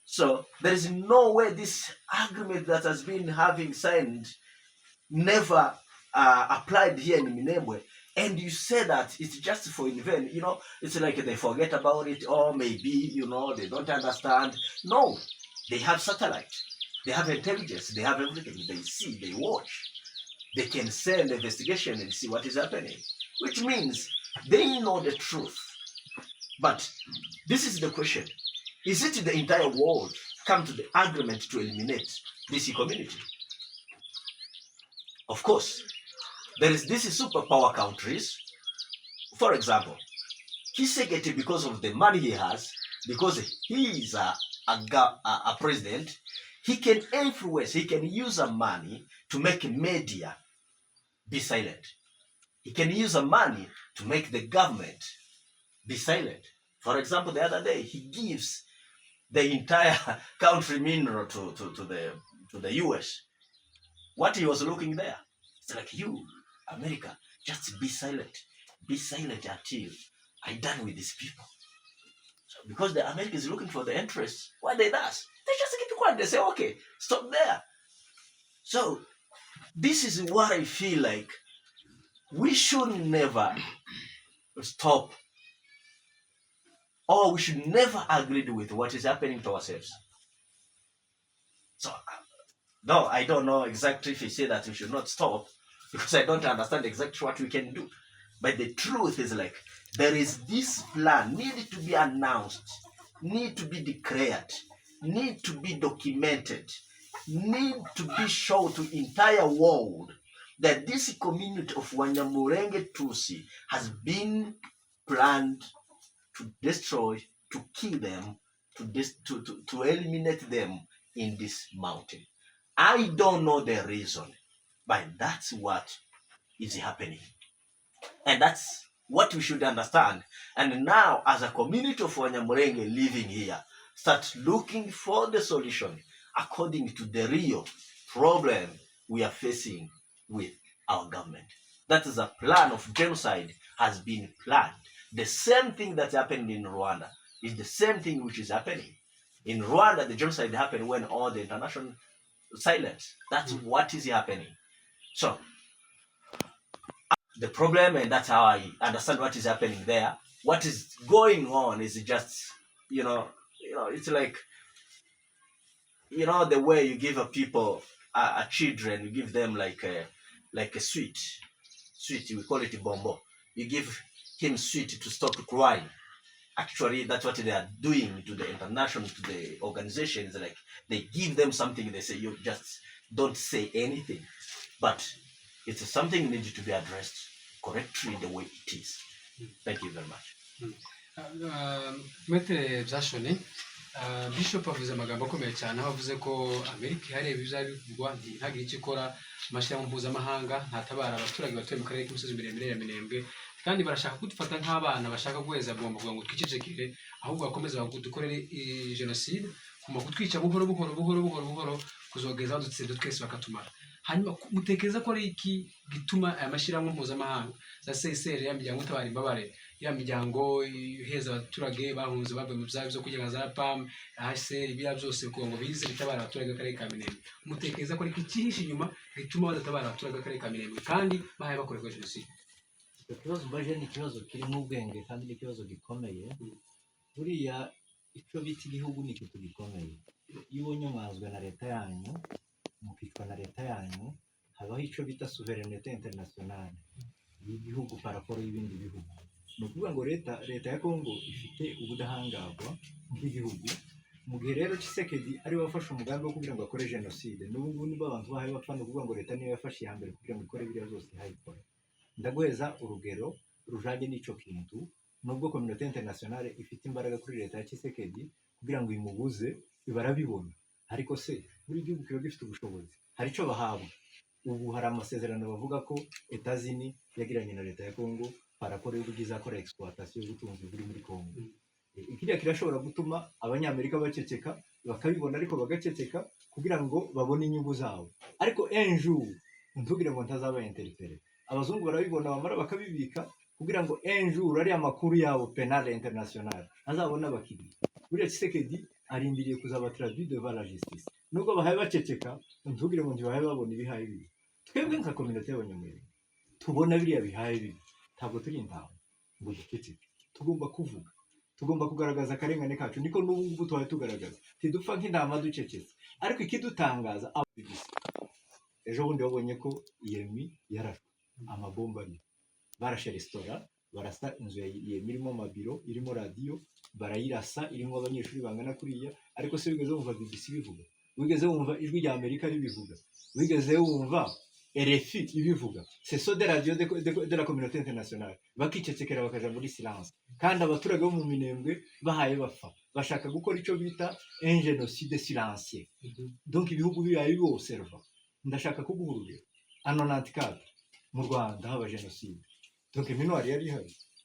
So there is no way this agreement that has been having signed never applied here in Minembwe. And you say that it's just for in vain. You know, it's like they forget about it, or maybe, you know, they don't understand. No, they have satellite. They have intelligence. They have everything. They see, they watch. They can send investigation and see what is happening, which means they know the truth. But this is the question. Is it the entire world come to the agreement to eliminate this community? Of course, there is this superpower countries. For example, Kisegeti, because of the money he has, because he is a president, he can influence, he can use the money to make media be silent. He can use the money to make the government be silent. For example, the other day, he gives the entire country mineral to the US. What he was looking there, it's like, you, America, just be silent. Be silent until I'm done with these people. So because the America is looking for the interest, what they does? They just keep quiet. They say, okay, stop there. So this is what I feel like we should never stop, or we should never agree with what is happening to ourselves. So, no, I don't know exactly if you say that we should not stop, because I don't understand exactly what we can do. But the truth is like, there is this plan needed to be announced, need to be declared, need to be documented, need to be shown to entire world that this community of Wanyamulenge Tusi has been planned to destroy, to kill them, to eliminate them in this mountain. I don't know the reason, but that's what is happening. And that's what we should understand. And now, as a community of Wanyamulenge living here, start looking for the solution according to the real problem we are facing with our government. That is a plan of genocide has been planned. The same thing that happened in Rwanda is the same thing which is happening. In Rwanda, the genocide happened when all the international silence. That's what is happening. So the problem, and that's how I understand what is happening there. What is going on is just, it's like, the way you give a people, a children, you give them like a sweet, we call it a bombo. You give him sweet to stop crying. Actually, that's what they are doing to the international, to the organizations. Like, they give them something, they say, you just don't say anything. But it's something needed to be addressed correctly the way it is. Thank you very much. Maitre Byashoni, Bishop avuze amagambo akomeye cyane, aho avuze ko Amerika ihari bizabivugwa ntihagire icyo ikora, amashyirahamwe mpuzamahanga ntatabara abaturage batuye mu karere k'imisozi miremire ya Minembwe, kandi barashaka kudufata nk'abana bashaka guheza bomba kugira ngo twicecekere, ahubwo bakomeza dukorere genocide, kuma kutwica buhoro kuzogeza aho dutsinda twese bakatumara. Hanyuma mutekereza ko ari iki gituma aya mashyirahamwe mpuzamahanga za CSR, ya miryango itabara imbabare, ya miryango iheza abaturage bahunze bavuye mu byabo byo kugira za PAM, HCR, ibya byose kugira ngo bize bitabara abaturage akarere ka Minembwe? Mutekereza ko ari iki cyihishe inyuma gituma badatabara abaturage akarere ka Minembwe kandi bahaye bakorerwa genocide? Ikibazo mbaje ni ikibazo kirimo ubwenge kandi ni ikibazo gikomeye. Buriya icyo bita igihugu ni ikintu gikomeye. Iyo ubonye umwanzwe na leta yanyu, mukicwa na leta yanyu, habaho icyo bita souveraineté internationale y'igihugu paraporo y'ibindi bihugu. Ni ukuvuga ngo leta ya Congo ifite ubudahangarwa bw'igihugu. Mu gihe rero Tshisekedi ari wafashe umugambi wo kugira ngo akore genocide, n'ubu niba abantu bahaye bapfa, ni ukuvuga ngo leta niyo yafashe iya mbere kugira ngo ikore biriya byose ihayikora. Ndaguheza urugero rujanye n'icyo kintu, nubwo communauté internationale ifite imbaraga kuri leta ya Tshisekedi kugira ngo imubuze, barabibona. Ariko se buri gihugu kiba gifite ubushobozi, hari icyo bahabwa. Ubu hari amasezerano bavuga ko Etats-Unis yagiranye na leta ya Congo paraporo y'uburyo izakora exploitation y'ubutunzi buri muri Congo. kiriya kirashobora gutuma abanyamerika baceceka bakabibona ariko bagaceceka kugira ngo babone inyungu zabo ariko enjour ntugire ngo ntazaba interpere abazungu barabibona bamara bakabibika kugira ngo enjour ari amakuru yabo penale international azabona abakiriya buriya Tshisekedi arindiriye kuzaba traduit devant la justice nubwo bahaye baceceka ntugire ngo ntibahaye babona ibihaye bibi twebwe nka communauté y'abanyamurenge tubona biriya bihaye bibi ntabwo turi intama ngo duceceke tugomba kuvuga tugomba kugaragaza akarengane kacu niko n'ubu ngubu tuhaye tugaragaza tidupfa nk'intama ducecetse ariko ikidutangaza ejo bundi babonye ko Yemi yarashwe amabomba ari barashe resitora barasa inzu ya Yemi irimo amabiro irimo radiyo barayirasa irimo abanyeshuri bangana kuriya ariko se wigeze wumva BBC bivuga wigeze wumva ijwi rya Amerika ribivuga wigeze wumva RFI ibivuga c'est so de radio de la communauté internationale bakicecekera bakaja muri silence kandi abaturage bo mu Minembwe bahaye bapfa bashaka gukora icyo bita un génocide silencieux donc ibihugu bibaye biobserva ndashaka kuguha urugero en 94 mu Rwanda haba génocide donc minuar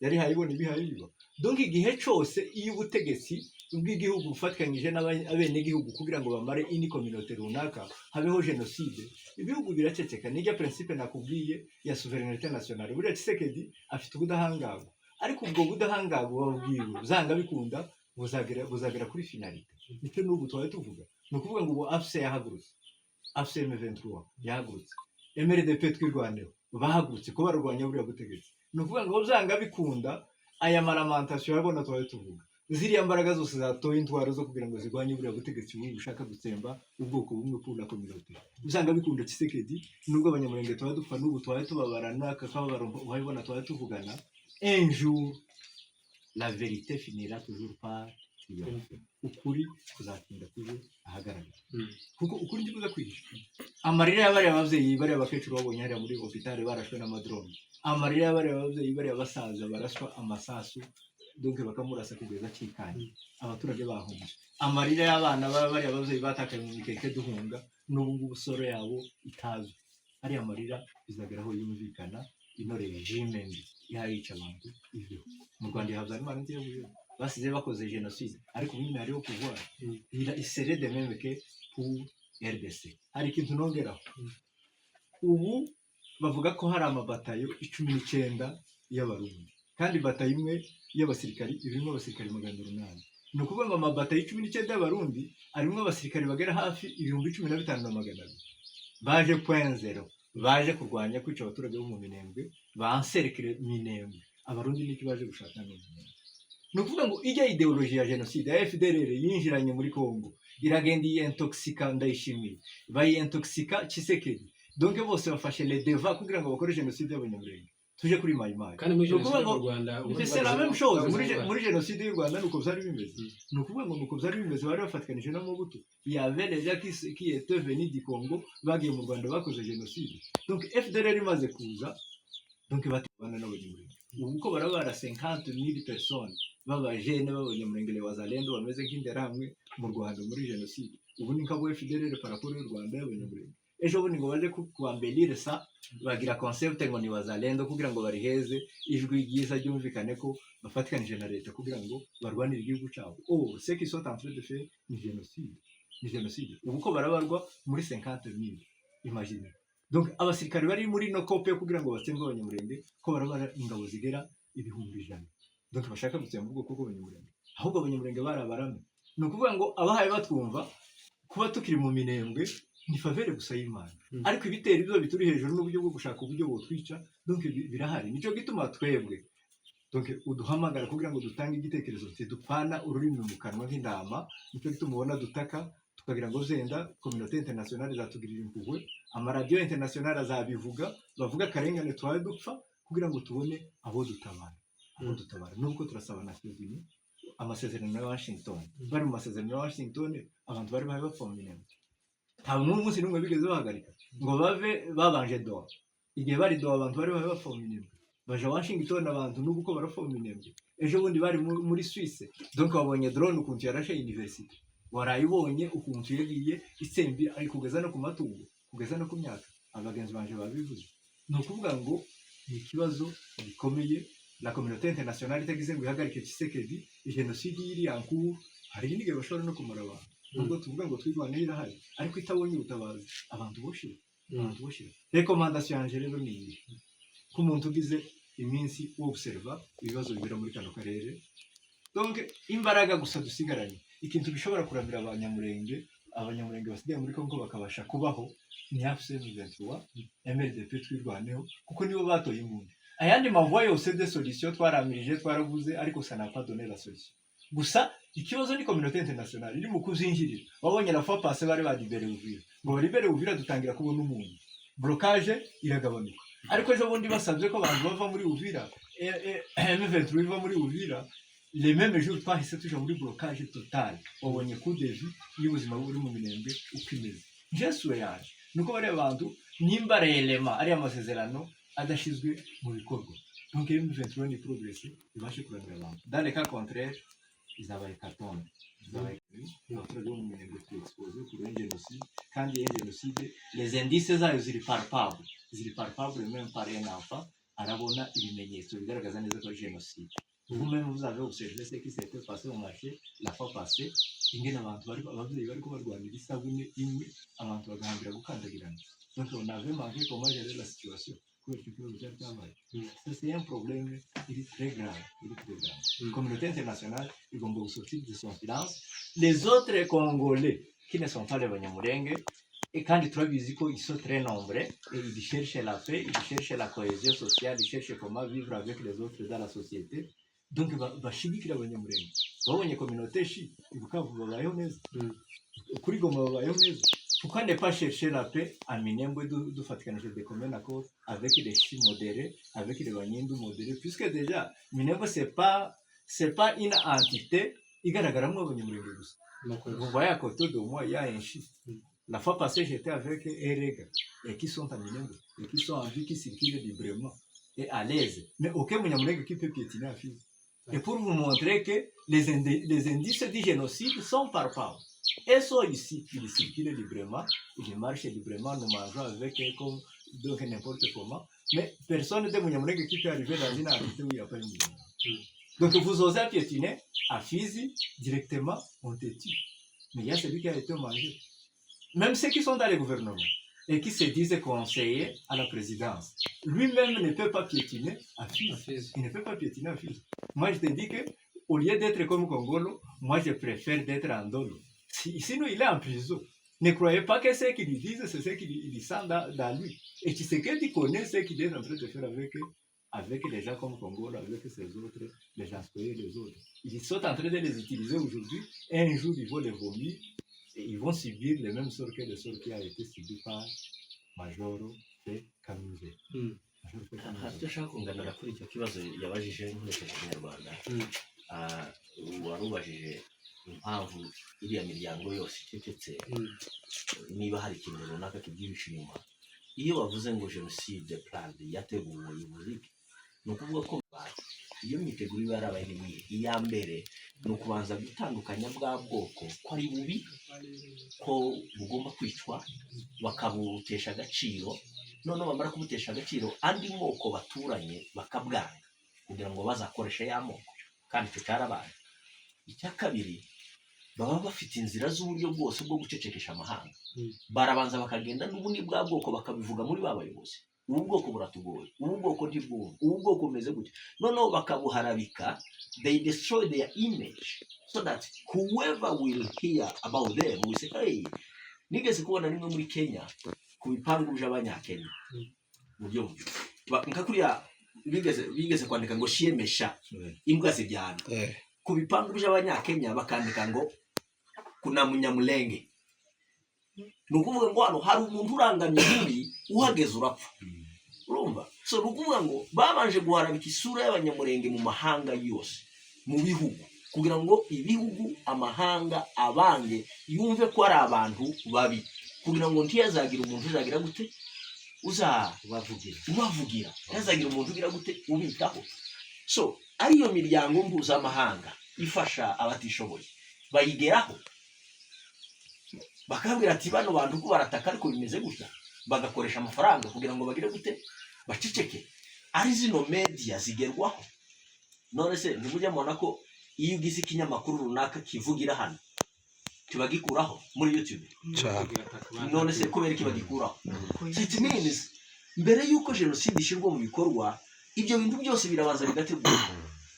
yari hayibona ibihaye biba donc igihe cyose iyo ubutegetsi bw'igihugu bufatikanyije n'abenegihugu kugira ngo bamare ini communauté runaka habeho génocide ibihugu biraceceka nijya principe nakubwiye ya souveraineté nationale buriya Tshisekedi afite ubudahangarwa ariko ubwo budahangarwa babwiwe uzanga bikunda buzagera kuri finalité nicyo n'ubu twaye tuvuga ni ukuvuga ngo ubu AFC yahagurutse AFC M23 yahagurutse MRDP twirwaneho bahagurutse ko barwanya buriya butegetsi ni ukuvuga ngo uzanga bikunda aya maramantasiyo yabona twaye tuvuga ziriya mbaraga zose zatoye intwaro zo kugira ngo zirwanye buriya butegetsi bubi bushaka gutsemba ubwoko bumwe pour la communauté usanga bikunda Tshisekedi nubwo abanyamurenge tuba dupfa n'ubu twaye tubabarana kakababaro wabibona twaye tuvugana un jour la vérité finira toujours par ukuri kuzatinda kuje ahagaragara kuko ukuri ndikuza kwihisha amarira y'abari abavyeyi bari abakecuru babonye hariya muri hôpital barashwe n'amadrone amarira y'abari abavyeyi bari abasaza barashwa amasasu donc bakamurasa kugeza cikanye abaturage bahunze amarira y'abana bari abavyeyi batakaye mu mikeke duhunga n'ubu ngubu soro yabo itazwe ari amarira bizageraho yumvikana ino regime mbi yayica abantu ivyo mu Rwanda yahabwa Imana ntiyavuye basize bakoze génocide ariko nyine hariho pouvoir il serait de même que pour RDC hari ikintu nongeraho ubu bavuga ko hari amabatayo 19 y'abarundi kandi batayo imwe y'abasirikari irimo abasirikari 800 ni ukuvuga ngo amabatayo 19 y'abarundi arimo abasirikari bagera hafi 15,200 baje point zero baje kurwanya kwica abaturage bo mu Minembwe banserikire Minembwe abarundi niki baje gushaka n'Minembwe ni ukuvuga ngo ijya ideologie ya génocide ya FDLR yinjiranye muri Congo iragenda intoxica Ndayishimiye bayi-intoxica Tshisekedi donc bose bafashe les devants kugira ngo bakore génocide y'abanyamurenge tuje kuri Mayimayi kandi muri génocide y'u Rwanda c'est la même chose muri génocide y'u Rwanda nuko byari bimeze ni ukuvuga ngo nuko byari bimeze bari bafatikanije na Mobutu il y avait les gens qui étaient venus du Congo bagiye mu Rwanda bakoze génocide donc FDLR imaze kuza donc batibana n'abanyamurenge ubu ko barabara 50,000 personnes b'abajene b'abanyamurenge les wazalendo bameze nk'inderahamwe mu Rwanda muri génocide ubu ni nkabo FDLR par rapport y'u Rwanda y'abanyamurenge ejo bundi ngo baje kuambelire sa bagira concept ngo ni wazalendo kugira ngo bariheze ijwi ryiza ryumvikane ko bafatikanije na leta kugira ngo barwanire igihugu cyabo ce qui sont en train de faire ni génocide ubu ko barabarwa muri 50,000 imagine donc abasirikare bari muri no kope kugira ngo batsembe abanyamurenge ko barabara ingabo zigera 100,000 donc bashaka gutsemba ubwoko bw'abanyamurenge ahubwo abanyamurenge barabarame ni ukuvuga ngo abahaye batwumva kuba tukiri mu Minembwe ni favere gusa y'Imana ariko ibitera ibyo bituri hejuru n'uburyo bwo gushaka uburyo bwo twica donc birahari nico gituma twebwe donc uduhamagara kugira ngo dutange igitekerezo dupfana ururimi mu kanwa nk'indama nico gituma ubona dutaka tukagira ngo zenda communauté internationale zatugirira impuhwe amaradiyo internationale azabivuga bavuga karengane twaye dupfa kugira ngo tubone abo dutabara nubwo turasaba na Sydney amasezerano ya Washington bari mu masezerano ya Washington abantu bari bapfa mu Minembwe nta n'umunsi n'umwe bigeze bahagarika ngo bave babanje doa igihe bari doa abantu bari bapfa mu Minembwe baje Washington abantu n'ubu ko barapfa mu Minembwe ejo bundi bari muri Suisse donc babonye drone ukuntu yarashe university warayibonye ukuntu yagiye itsembi ari kugeza no ku matungo kugeza no ku myaka abagenzi banje babivuze ni ukuvuga ngo ni ikibazo gikomeye la communauté internationale itagize ngo ihagarike Tshisekedi jenoside iri yankuru hari n'ige bashobora no kumara abantu nubwo tuvuga ngo twirwane irahari ariko itabonye ubutabazi abantu boshira recommandation yanje rero ni iyi ku muntu ugize iminsi observa ibibazo bibera muri kano karere donc imbaraga gusa dusigaranye ikintu bishobora kuramira abanyamurenge basigaye muri Kongo bakabasha kubaho ni FCM23 MLDP twirwaneho kuko nibo batoye impunzi ayandi mavoie yose de solution twaramirije twaravuze ariko ça n'a pas donné la solution gusa ikibazo ni communauté internationale iri mu kuzinjirira babonye la fois passé bari badibere Uvira ngo baribere Uvira dutangira kubona umuntu blocage iragabanuka ariko ejo bundi basabye ko abantu bava muri Uvira M23 biva muri Uvira les mêmes jours twahise tuja muri blocage total babonye coup de vue y'ubuzima buri mu Minembwe ukimeze Jesuwe yaje nuko bari abantu nimba relema ari amasezerano adashizwe mu bikorwa donc M23 ni progress ibashe kuramira abantu dans le cas contraire izabaye carton izabaye notre zone mu Minembwe exposé pour un génocide kandi il y a un génocide les indices zayo ziri palpable même par un enfant arabona ibimenyetso bigaragaza neza ko génocide vous-même vous avez observé ce qui s'était passé au marché la fois passée ingene abantu abavyeyi bariko barwanira isabune imwe abantu bagahambira gukandagirana donc on avait manqué comment gérer la situation ça c'est un problème il est très grave la communauté internationale igomba gusortir de son silence les autres Congolais qui ne sont pas les Banyamulenge et quand ils trouvent qu'ils sont très nombreux et ils cherchent la paix, ils cherchent la cohésion sociale, ils cherchent comment vivre avec les autres dans la société. Donc bashigikira abanyamurenge babonye communauté chi ibukavu babayeho neza kuri Goma babayeho neza pourquoi ne pas chercher la paix à Minembwe dufatikanyije de commun accord avec les chi modérés avec les Banyindu modérés puisque déjà Minembwe c'est pas une entité igaragaramo abanyamurenge gusa vous voyez à côté de moi il y a un chi la fois passée j'étais avec Erega et qui sont à Minembwe et qui sont en vie qui circulent librement et à l'aise mais aucun munyamurenge qui peut piétiner à Fizi. Et pour vous montrer que les indices du génocide sont palpables. Et sont ici, ils circulent librement, ils marchent librement, nous mangeons avec eux comme donc n'importe comment. Mais personne de Mouniamurenge qui peut arriver dans une entité où il n'y a pas une Mouniamurenge. Donc vous osez piétiner à Fizi, directement, on te tue. Mais il y a celui qui a été mangé. Même ceux qui sont dans les gouvernements et qui se disent conseillers à la présidence. Lui-même ne peut pas piétiner à Fizi. Il ne peut pas piétiner à Fizi. Moi, je te dis que, au lieu d'être comme Congolo, moi, je préfère d'être en Dolo. Sinon, il est en prison. Ne croyez pas que ce qu'il disent, c'est ce qu'il sent dans lui. Et tu sais que tu connais ce qu'il est en train de faire avec les gens comme Congolo, avec ces autres, les gens spoilés, les autres. Ils sont en train de les utiliser aujourd'hui. Un jour, ils vont les vomir. Et ils vont subir les mêmes sorts que le sort qui a été subi par Majoro et Kamize. Dushaka kunganira kuri icyo kibazo yabajije nkoresheje Kinyarwanda warubajije impamvu iriya miryango yose icecetse niba hari ikintu runaka kibyihishe inyuma iyo bavuze ngo jenoside plan yateguwe y'ubuziki ni ukuvuga ko iyo myiteguro iba yarabaye n'iyi iya mbere ni ukubanza gutandukanya bwa bwoko ko ari bubi ko bugomba kwicwa bakabutesha agaciro noneho bamara kubutesha agaciro andi moko baturanye bakabwanga kugira ngo bazakoreshe ya moko kandi icyo cyarabaye icya kabiri baba bafite inzira z'uburyo bwose bwo gucecekesha amahanga barabanza bakagenda n'ubundi bwa bwoko bakabivuga muri ba bayobozi ubu bwoko buratugoye ubu bwoko ntibwumva ubu bwoko bumeze gutya noneho bakabuharabika they destroy their image so that whoever will hear about them will say hey nigeze kubona nimwe muri Kenya ku bipangu by'abanyakenya buryo nka kuriya bigeze kwandika ngo shiemesha imbwa zibyana ku bipangu by'abanyakenya bakandika ngo kuna Munyamulenge nukuvuga ngo hano hari umuntu urangamye muri uhageze urapfa urumva so nukuvuga ngo babanje guharabika isura y'abanyamurenge mu mahanga yose mu bihugu kugira ngo ibihugu amahanga abange yumve ko ari abantu babi kugira ngo ntiyazagira umuntu uzagira gute ubavugira yazagira umuntu ugira gute ubitaho so ariyo miryango mpuzamahanga ifasha abatishoboye bayigeraho bakabwira ati bano bantu ko barataka ariko bimeze gutya bagakoresha amafaranga kugira ngo bagire gute baceceke ari zino media zigerwaho none se ntimujya mubona ko iyo ugize ikinyamakuru runaka kivugira hano kiba gikuraho muri YouTube none se kubera iki bagikuraho it means mbere yuko jenoside ishyirwa mu bikorwa ibyo bintu byose birabanza bigategurwa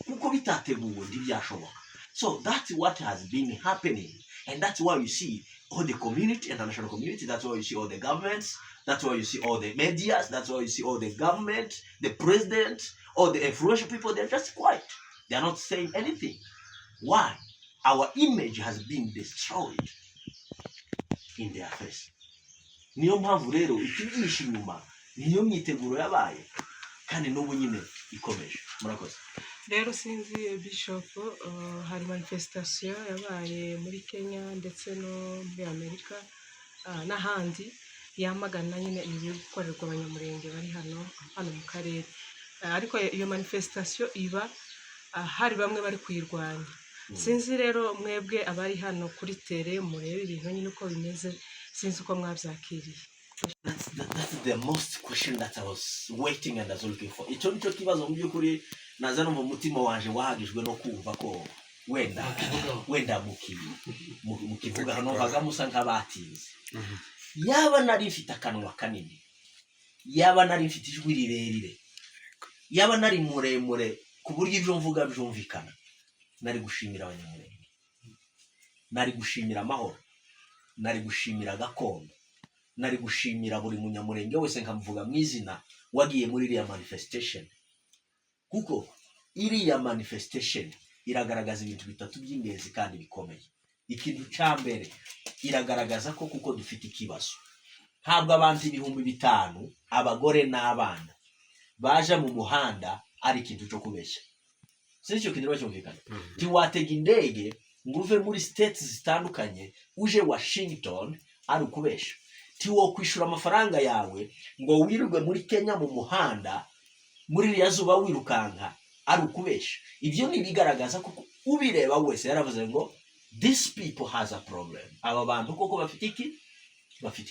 kuko bitateguwe ntibyashoboka. So that's what has been happening, and that's why you see all the community, international community, that's why you see all the governments, that's why you see all the medias, that's why you see all the government, the president, all the influential people, they're just quiet. They're not saying anything. Why? Our image has been destroyed in their face. Niyo mpamvu rero ikibyisha inyuma niyo myiteguro yabaye kandi n'ubu nyine ikomeje. Murakoze. Rero sinzi Bishop, hari manifestation yabaye muri Kenya ndetse no muri Amerika n'ahandi yamagana nyine ibyo gukorerwa abanyamurenge bari hano mu karere, ariko iyo manifestation iba hari bamwe bari kuyirwanya. Sinzi rero mwebwe abari hano kuri tere murebe ibintu nyine uko bimeze, sinzi uko mwabyakiriye. That's the most question that I was waiting and I was looking for. Icyo nicyo kibazo mu by'ukuri naza no mu mutima wanje wahagijwe no kumva ko wenda mukivuga hano hagamusa nk'abatinze. Yaba nari mfite akanwa kanini, yaba nari mfite ijwi rirerire, yaba nari muremure ku buryo ibyo mvuga byumvikana, nari gushimira abanyamurenge, nari gushimira amahoro, nari gushimira gakondo, nari gushimira buri munyamurenge wese nkamuvuga mu izina wagiye muri iriya manifestation. Kuko iriya manifestation iragaragaza ibintu bitatu by'ingenzi kandi bikomeye. Ikintu cya mbere iragaragaza ko kuko dufite ikibazo, ntabwo abantu 5,000 abagore n'abana baje mu muhanda ari ikintu cyo kubeshya. Sinzi kintu cyumvikana. Tiwatega indege ngo uve muri states zitandukanye uje Washington ari ukubeshya. Tiwo kwishura amafaranga yawe ngo wirirwe muri Kenya mu muhanda muri iriya zuba wirukanka ari ukubeshya. Ibyo ni bigaragaza ko ubireba wese yaravuze ngo these people has a problem. Aba bantu koko bafite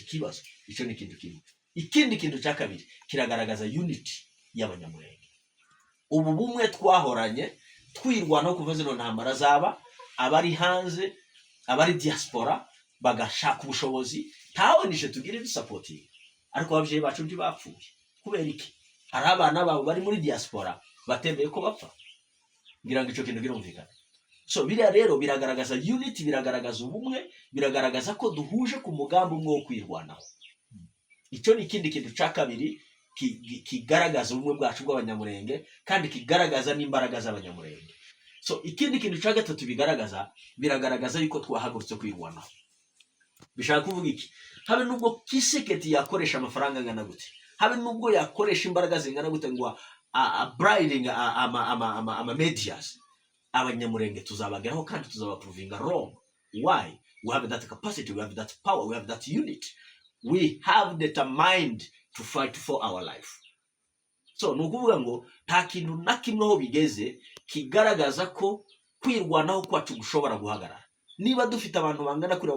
ikibazo. Icyo ni ikintu kimwe. Ikindi kintu cya kabiri kiragaragaza unity y'abanyamurenge. Ubu bumwe twahoranye twirwanaho kuva zino ntambara zaba, abari hanze, abari diaspora bagashaka ubushobozi, tawe nije tugire dusapoting. Ariko ababyeyi bacu ntibapfuye. Kubera iki? Hari abana babo bari muri diaspora batemeye ko bapfa. Ngira ngo icyo kintu birumvikana. So biriya rero biragaragaza unity, biragaragaza ubumwe, biragaragaza ko duhuje ku mugambi umwe wo kwirwanaho. Icyo ni ikindi kintu cya kabiri kigaragaza ubumwe bwacu bw'abanyamurenge kandi kigaragaza n'imbaraga z'abanyamurenge. So ikindi kintu cya gatatu biragaragaza yuko twahagurutse kwirwanaho. Bishaka kuvuga iki? Habe nubwo Kiseketi yakoresha amafaranga angana gute, habe nubwo yakoresha imbaraga zingana gute ngo bribing ama medias, abanyamurenge tuzabageraho kandi tuzabaprovinga wrong. Why? We have that capacity, we have that power, we have that unit. We have determined to fight for our life. So nukuvuga ngo nta kintu na kimwe ho bigeze kigaragaza ko kwirwanaho kwacu gushobora guhagarara. Niba dufite abantu bangana kuri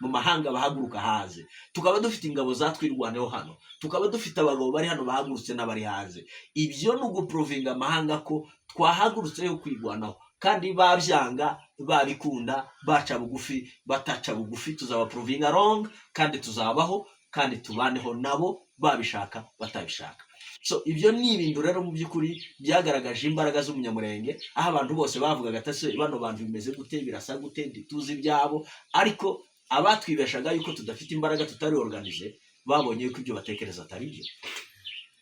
mu mahanga bahaguruka haze, tukaba dufite ingabo zatwirwaneho hano, tukaba dufite abagabo bari hano bahagurutse n'abari haze, ibyo ni uguprovinga amahanga ko twahagurutse yo kwirwanaho. Kandi babyanga babikunda baca bugufi bataca bugufi, tuzabaprovinga wrong kandi tuzabaho kandi tubaneho nabo babishaka batabishaka. So ibyo ni ibintu rero mu by'ukuri byagaragaje imbaraga z'umunyamurenge, aho abantu bose bavugaga ati bano bantu bimeze gute, birasa gute, ntituzi ibyabo, ariko abatwibeshaga yuko tudafite imbaraga tutari organize babonye yuko ibyo batekereza atari byo.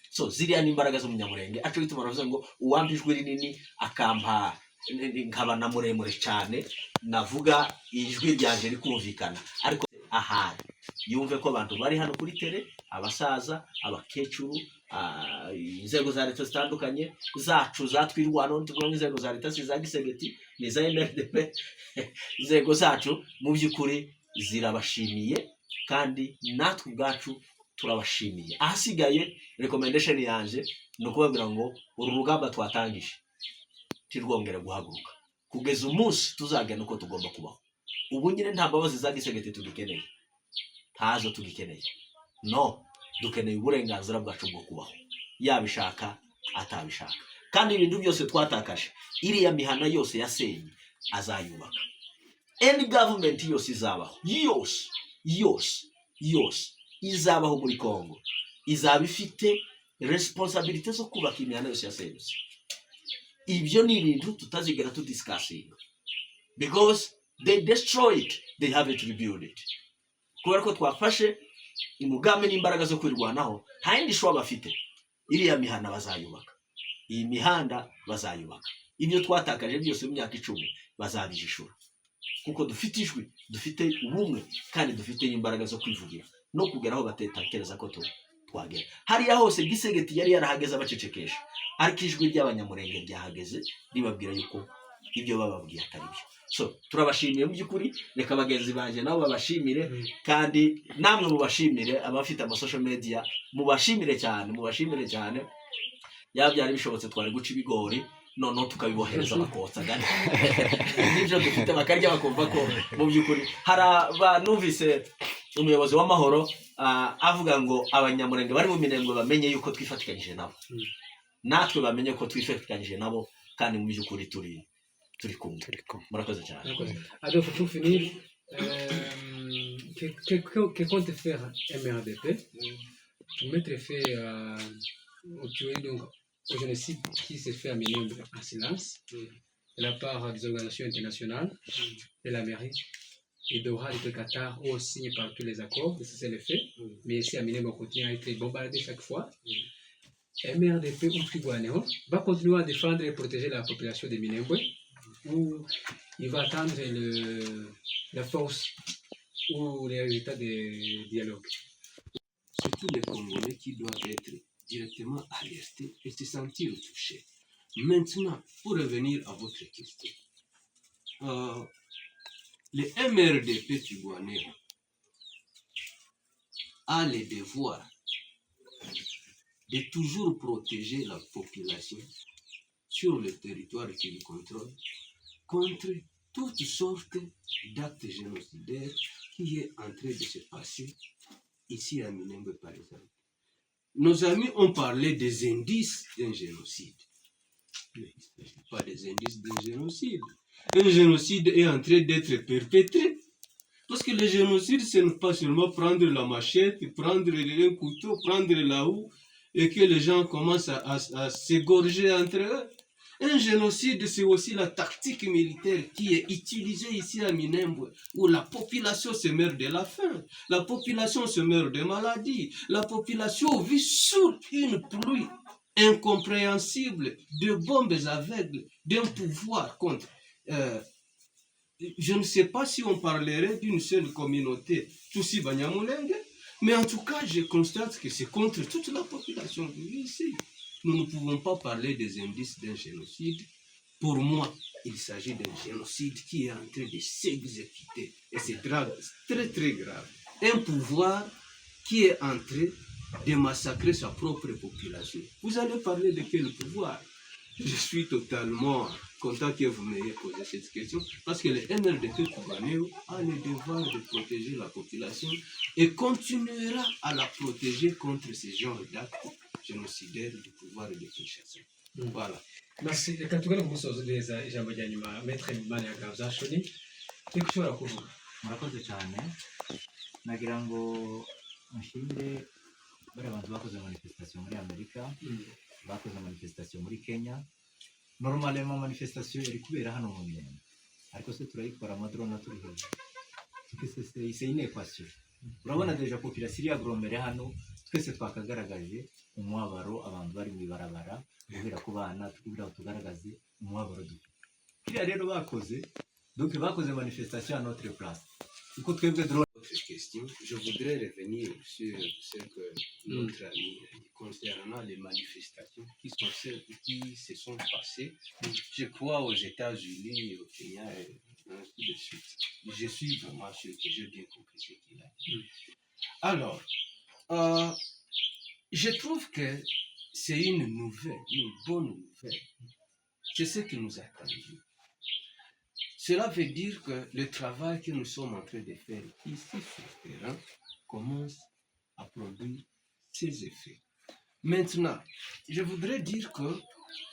So ziriya ni imbaraga z'umunyamurenge. Aco bituma baravuga ngo uwampa ijwi rinini akampa nkaba na muremure cyane, navuga ijwi ryanje rikumvikana, ariko ahari yumve ko abantu bari hano kuri tere, abasaza, abakecuru, inzego za leta zitandukanye zacu zatwirwanaho, tuvuga inzego za leta za Gisegeti n'iza NRDP, inzego zacu mu by'ukuri zirabashimiye kandi natwe ubwacu turabashimiye. Ahasigaye recommendation yanje no kubabwira ngo uru rugamba twatangije tirwongera guhaguruka kugeza umunsi tuzagana uko tugomba kubaho. Ubu nyine nta mbabazi za Gisegeti tugikeneye, ntazo tugikeneye. No, dukeneye uburenganzira bwacu bwo kubaho, yabishaka atabishaka. kandi ibintu byose twatakaje iriya mihana yose yasenye azayubaka. Any government yose izabaho yose izabaho muri Congo izaba ifite responsibility zo kubaka imihanda yose yasenyutse. Ibyo ni ibintu tutazigera tudiscussing because they destroy it, they haven't rebuild it. Kubera ko twafashe umugambi n'imbaraga zo kwirwanaho, nta yindi shwa bafite. Iriya mihanda bazayubaka, iyi mihanda bazayubaka. Ibyo twatakaje byose mu myaka 10 bazabijishura, kuko dufite ijwi, dufite ubumwe, kandi dufite imbaraga zo kwivugira no kugeraho batekereza ko twagera. Hariya hose Gisegeti yari yarahageze abacecekesha, ariko ijwi ry'abanyamurenge ryahageze ribabwira yuko ibyo bababwiye atari byo. So turabashimiye mu by'ukuri, reka bagenzi banje nabo babashimire, kandi namwe mubashimire, abafite ama social media mubashimire cyane. Yabyari bishobotse twari guca ibigori none tukabibohereza bakotsa gani nibyo dufite bakarya bakumva ko mu by'ukuri. Hari abanumvise umuyobozi w'amahoro avuga ngo abanyamurenge bari mu Minembwe bamenye yuko twifatikanyije nabo, natwe bamenye ko twifatikanyije nabo, kandi mu by'ukuri turi kumwe. Murakoze cyane. Alors pour finir, que compte faire MRDP pour mettre fin au génocide qui s'est fait à Minembwe en silence de la part des organisations internationales, de l'Amérique et d'Oral et de Qatar, où on signe par tous les accords de cesser les faits, mais ici à Minembwe on continue à être bombardé chaque fois. MRDP ou Twirwaneho va continuer à défendre et protéger la population de Minembwe, où il va attendre la force ou les résultats des dialogues. C'est tous les Congolais qui doivent être directement alertés et se sentir touchés. Maintenant, pour revenir à votre question, le MRDP Twirwaneho a le devoir de toujours protéger la population sur le territoire qu'il contrôle contre toutes sortes d'actes génocidaires qui est en train de se passer ici à Minembwe par exemple. Nos amis ont parlé des indices d'un génocide. Mais il ne s'agit pas des indices d'un génocide. Un génocide est en train d'être perpétré. Parce que le génocide, ce n'est pas seulement prendre la machette, prendre un couteau, prendre la houe, et que les gens commencent à s'égorger entre eux. Un génocide, c'est aussi la tactique militaire qui est utilisée ici à Minembwe, où la population se meurt de la faim, la population se meurt de maladies, la population vit sous une pluie incompréhensible de bombes aveugles, d'un pouvoir contre. Je ne sais pas si on parlerait d'une seule communauté, Tutsi Banyamulenge, mais en tout cas, je constate que c'est contre toute la population qui vit ici. Nous ne pouvons pas parler des indices d'un génocide. Pour moi, il s'agit d'un génocide qui est en train de s'exécuter. Et c'est très, très grave. Un pouvoir qui est en train de massacrer sa propre population. Vous allez parler de quel pouvoir? Je suis totalement content que vous m'ayez posé cette question, parce que le MRDP Twirwaneho a le devoir de protéger la population et continuera à la protéger contre ce genre d'actes génocidaires du pouvoir de Kinshasa. Voilà. Merci. Reka tugane ku musozo neza ijambo rya nyuma Maître Imana ya Gazashoni cyo gushobora kuvuga. Murakoze cyane. Nagira ngo nshimire bari abantu bakoze manifestation muri Amerika, bakoze manifestation muri Kenya. Normalement manifestation yari kubera hano mu Minembwe, ariko se turayikora amadrone turi hejuru. C'est une équation. Urabona deja population iri agromere hano, twese twakagaragaje umwabaro abantu bari mu ibarabara kubera ko bana tukubira tugaragaze umwabaro dufite. Kiriya rero bakoze, donc bakoze manifestation à notre place. Uko twebwe drone. Autre question, je voudrais revenir sur ce que notre ami concernant les manifestations qui se sont passées, je crois aux États-Unis, au Kenya et ainsi de suite. Je suis vraiment sûr que j'ai bien compris ce qu'il a dit. Alors, je trouve que c'est une nouvelle, une bonne nouvelle. C'est ce que nous attendions. Cela veut dire que le travail que nous sommes en train de faire ici sur le terrain commence à produire ses effets. Maintenant, je voudrais dire que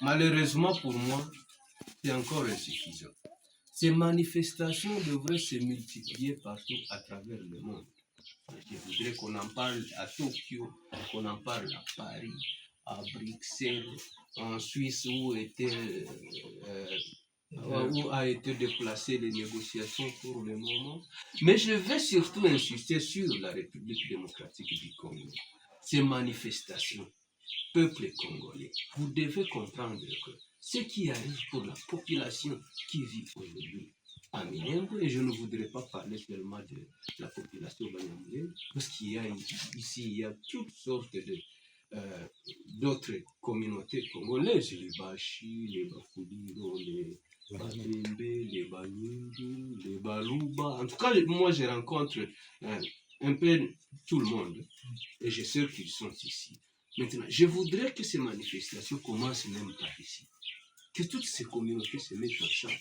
Malheureusement pour moi, c'est encore insuffisant. Ces manifestations devraient se multiplier partout à travers le monde. Je voudrais qu'on en parle à Tokyo, qu'on en parle à Paris, à Bruxelles, en Suisse où a été déplacé les négociations pour le moment. Mais je vais surtout insister sur la République démocratique du Congo. Ces manifestations, peuple congolais, vous devez comprendre que ce qui arrive pour la population qui vit aujourd'hui à Minembwe, et je ne voudrais pas parler seulement de la population banyamulenge, parce qu'il y a ici, il y a toutes sortes d'autres communautés congolaises, les Bashi, les Bafuliro, les Babembe, les Banyungu, les Baluba. En tout cas, moi, je rencontre un peu tout le monde, et je sais qu'ils sont ici. Maintenant, je voudrais que ces manifestations commencent même par ici. Que toutes ces communautés se mettent ensemble.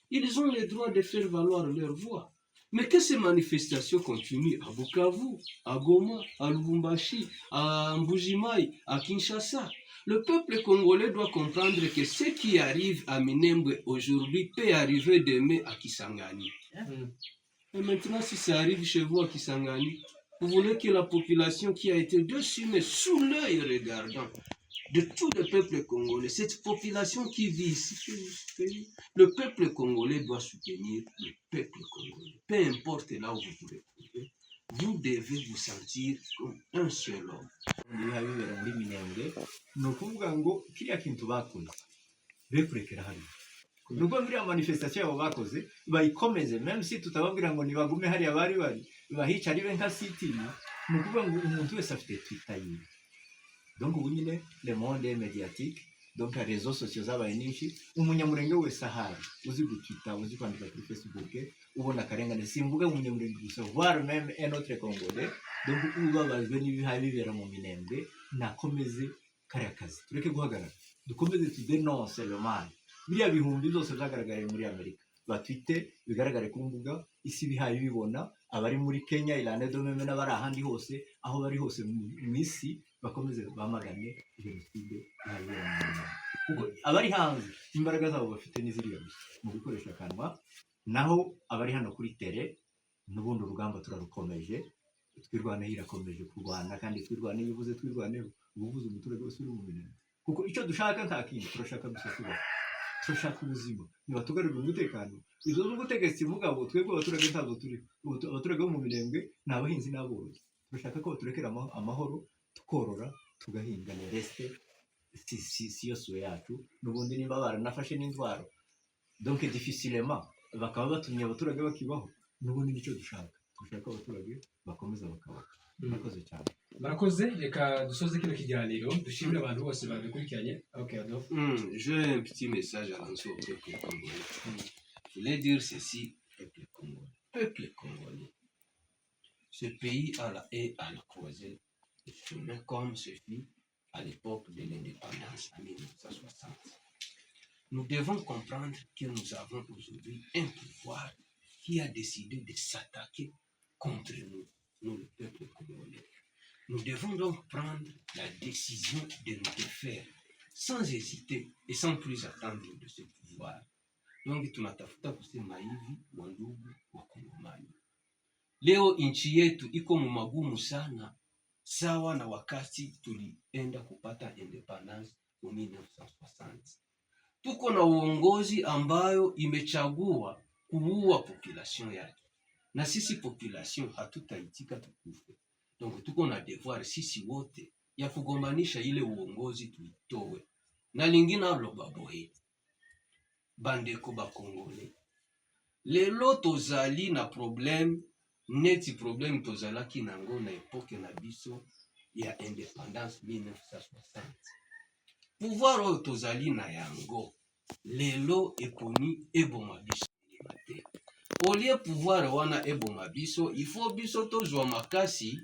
Ils ont le droit de faire valoir leur voix. Mais que ces manifestations continuent à Bukavu, à Goma, à Lubumbashi, à Mbujimaï, à Kinshasa. Le peuple congolais doit comprendre que ce qui arrive à Minembwe aujourd'hui peut arriver demain à Kisangani. Et maintenant, si ça arrive chez vous à Kisangani, vous voulez que la population qui a été décimée sous l'œil regardant de tout le peuple congolais, cette population qui vit ici, le peuple congolais doit soutenir le peuple congolais. Peu importe là où vous vous retrouvez, vous devez vous sentir comme un seul homme. bibera muri Minembwe ni ukuvuga ngo kiriya kintu bakoze be kurekera hariya nubwo muri ya manifestation yabo bakoze bayikomeze même si tutababwira ngo nibagume hariya bari bahica ari be nka sitini ni ukuvuga ngo umuntu wese afite Twitter yiwe. Donc ubu nyine le monde est médiatique, donc les réseaux sociaux zabaye nyinshi, umunyamurenge wese ahari uzi gutwita, uzi kwandika kuri Facebook, ubona akarengane, simvuga umunyamurenge gusa, voire même un autre Congolais, donc ubabajwe n'ibihaye bibera mu Minembwe, nakomeze kariya kazi, tureke guhagarara, dukomeze tudenonce le mal. Biriya bihumbi byose byagaragaye muri Amerika, batwite bigaragare ku mbuga, isi bihaye bibona, abari muri Kenya, Irlande domeme n'abari ahandi hose, aho bari hose mu isi bakomeze bamagane jenoside y'abanyarwanda. Kuko abari hanze imbaraga zabo bafite n'iziriya gusa mu gukoresha akanwa, naho abari hano kuri tere n'ubundi urugamba turarukomeje, twirwaneho irakomeje kurwana, kandi twirwaneho bivuze twirwaneho ubuvuze umuturage wese uri mu Minembwe. Kuko icyo dushaka nta kindi, turashaka gusa kubaho, turashaka ubuzima, ntibatugarurira umutekano. Izo z'ubutegetsi mugabo twebwe abaturage ntabwo turi, abaturage bo mu Minembwe ni abahinzi n'aborozi, turashaka ko baturekera amahoro, tukorora tugahinga reste si yo suwe yacu, n'ubundi nimba baranafashe n'indwara donc difficilement bakaba batumye abaturage bakibaho, n'ubundi nicyo dushaka abaturage bakomeza bakabaho. Murakoze cyane. Murakoze, reka dusoze kino kiganiro, dushimire abantu bose babikurikiranye. J'ai un petit message à lancer au peuple congolais. Je voulais dire ceci, peuple congolais. Ce pays est à la croisée de chemin comme ce fut à l'époque de l'indépendance en 1960. Nous devons comprendre que nous avons aujourd'hui un pouvoir qui a décidé de s'attaquer contre nous, le peuple congolais. Nous devons donc prendre la décision de nous défaire sans hésiter et sans plus attendre de ce pouvoir. Donc tunatafuta kusema hivi, wandugu wa Kongomani, leo nchi yetu iko mu magumu sana, sawa na wakati tulienda kupata independence mu 1960. Tuko na uongozi ambayo imechagua kuua population yake, na sisi population hatutaitika tukufe. Donc tuko na devoir sisi wote ya kugombanisha ile uongozi tuitowe. Na lingine aloba bohe, bandeko ba Congolais, lelo tozali na problème, neti problème tozalaki nango na epoke na biso ya indépendance 1960. Pouvoir oyo tozali na yango lelo ekoni eboma biso te. Olie pouvoir wana eboma biso, il faut biso tozwa makasi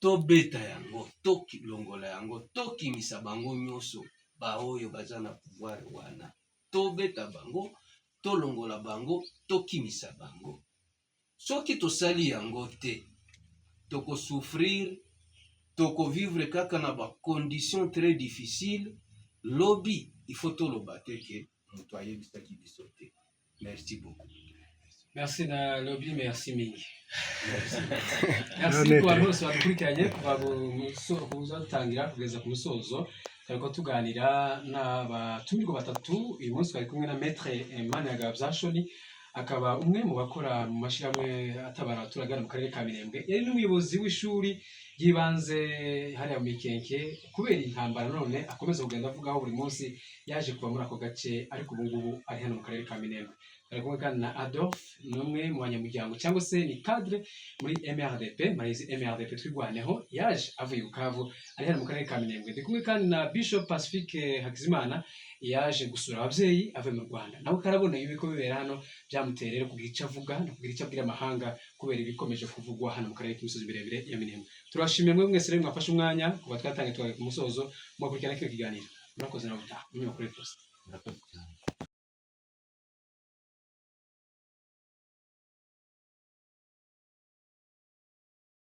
tobeta yango, tokilongola yango, tokimisa bango nyonso ba oyo baza na pouvoir wana. Tobeta bango, tolongola bango, tokimisa bango. Soki tosali yango te, toko souffrir, toko vivre kaka na ba conditions très difficiles, lobby il faut tout le battre que mutwaye bisaki bisote. Merci beaucoup. merci na lobby merci mingi Merci. merci None ku bantu pe. bose badukurikiranye kuva kuza dutangira kugeza ku musozo turiko tuganira n'abatumirwa batatu uyu munsi bari kumwe na maître Maniraga Byashoni akaba umwe mu bakora mu mashyirahamwe atabara abaturage mu karere ka Minembwe yari n'umuyobozi w'ishuri yibanze hariya mu Mikenke kubera intambara none akomeza kugenda avugaho buri munsi yaje kuva muri ako gace ariko ubu ngubu ari hano mu karere ka Minembwe ari kumwe kandi na Adolphe n'umwe mu banyamuryango cyangwa se ni cadre muri MRDP marizi MRDP twigwaneho yaje avuye Bukavu ari hano mu karere ka Minembwe ndi kumwe kandi na Bishop Pacifique Hakizimana yaje gusura ababyeyi ave mu Rwanda nawe karabona ibiko bibera hano byamuteye rero kugira icyo avuga no kugira icyo abwira amahanga kubera ibikomeje kuvugwa hano mu karere k'imisozi miremire ya Minembwe turashimiye mwe mwese rero mwafashe umwanya kuba twatangiye twari ku musozo mwakurikirana kino kiganiro murakoze nawe utaha umunyamakuru w'Iposita murakoze cyane